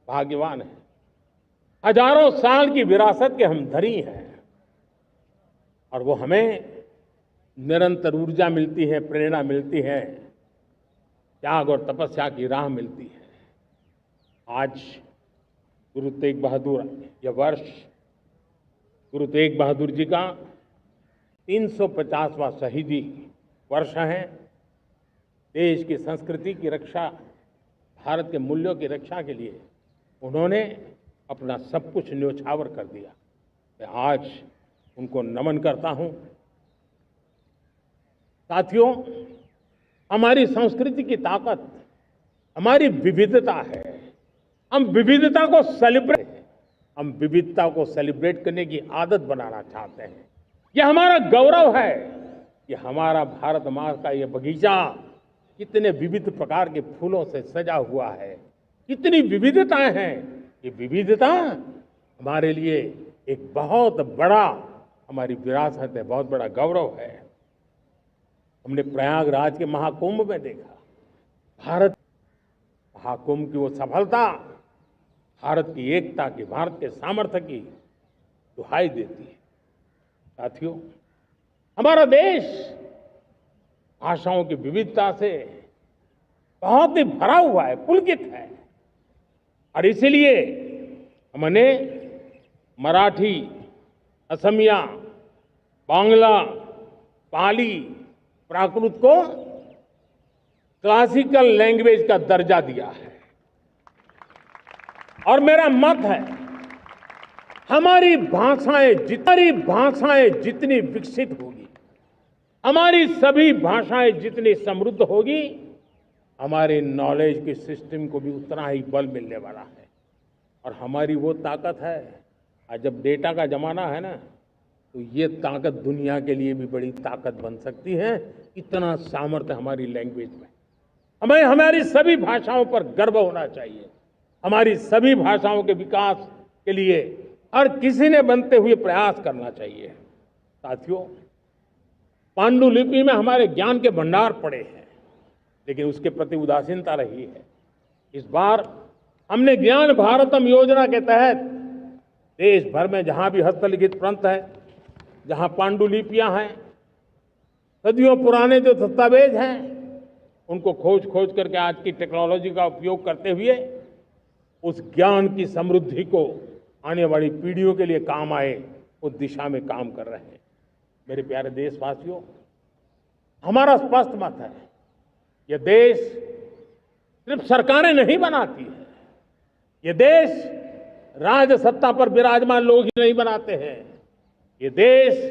भाग्यवान है। हजारों साल की विरासत के हम धनी हैं, और वो हमें निरंतर ऊर्जा मिलती है, प्रेरणा मिलती है, त्याग और तपस्या की राह मिलती है। आज गुरु तेग बहादुर, यह वर्ष गुरु तेग बहादुर जी का 350वां शहीदी वर्ष है। देश की संस्कृति की रक्षा, भारत के मूल्यों की रक्षा के लिए उन्होंने अपना सब कुछ न्योछावर कर दिया। मैं आज उनको नमन करता हूं। साथियों, हमारी संस्कृति की ताकत हमारी विविधता है। हम विविधता को सेलिब्रेट करने की आदत बनाना चाहते हैं। यह हमारा गौरव है। यह हमारा भारत माँ का यह बगीचा कितने विविध प्रकार के फूलों से सजा हुआ है, कितनी विविधताएं हैं। ये विविधता हमारे लिए एक बहुत बड़ा, हमारी विरासत है, बहुत बड़ा गौरव है। हमने प्रयागराज के महाकुंभ में देखा, भारत महाकुंभ की वो सफलता भारत की एकता की, भारत के सामर्थ्य की दुहाई देती है। साथियों, हमारा देश भाषाओं की विविधता से बहुत ही भरा हुआ है, पुलकित है, और इसीलिए हमने मराठी, असमिया, बांग्ला, पाली, प्राकृत को क्लासिकल लैंग्वेज का दर्जा दिया है। और मेरा मत है, हमारी भाषाएं जितनी विकसित होगी, हमारी सभी भाषाएं जितनी समृद्ध होगी, हमारे नॉलेज के सिस्टम को भी उतना ही बल मिलने वाला है। और हमारी वो ताकत है, आज जब डेटा का जमाना है ना, तो ये ताकत दुनिया के लिए भी बड़ी ताकत बन सकती है। इतना सामर्थ्य हमारी लैंग्वेज में। हमें हमारी सभी भाषाओं पर गर्व होना चाहिए। हमारी सभी भाषाओं के विकास के लिए हर किसी ने बनते हुए प्रयास करना चाहिए। साथियों, पांडुलिपि में हमारे ज्ञान के भंडार पड़े हैं, लेकिन उसके प्रति उदासीनता रही है। इस बार हमने ज्ञान भारतम योजना के तहत देश भर में जहां भी हस्तलिखित ग्रंथ है, जहां पांडुलिपियां हैं, सदियों पुराने जो दस्तावेज हैं, उनको खोज करके आज की टेक्नोलॉजी का उपयोग करते हुए उस ज्ञान की समृद्धि को आने वाली पीढ़ियों के लिए काम आए, उस दिशा में काम कर रहे हैं। मेरे प्यारे देशवासियों, हमारा स्पष्ट मत है, यह देश सिर्फ सरकारें नहीं बनाती है, ये देश राज सत्ता पर विराजमान लोग ही नहीं बनाते हैं। ये देश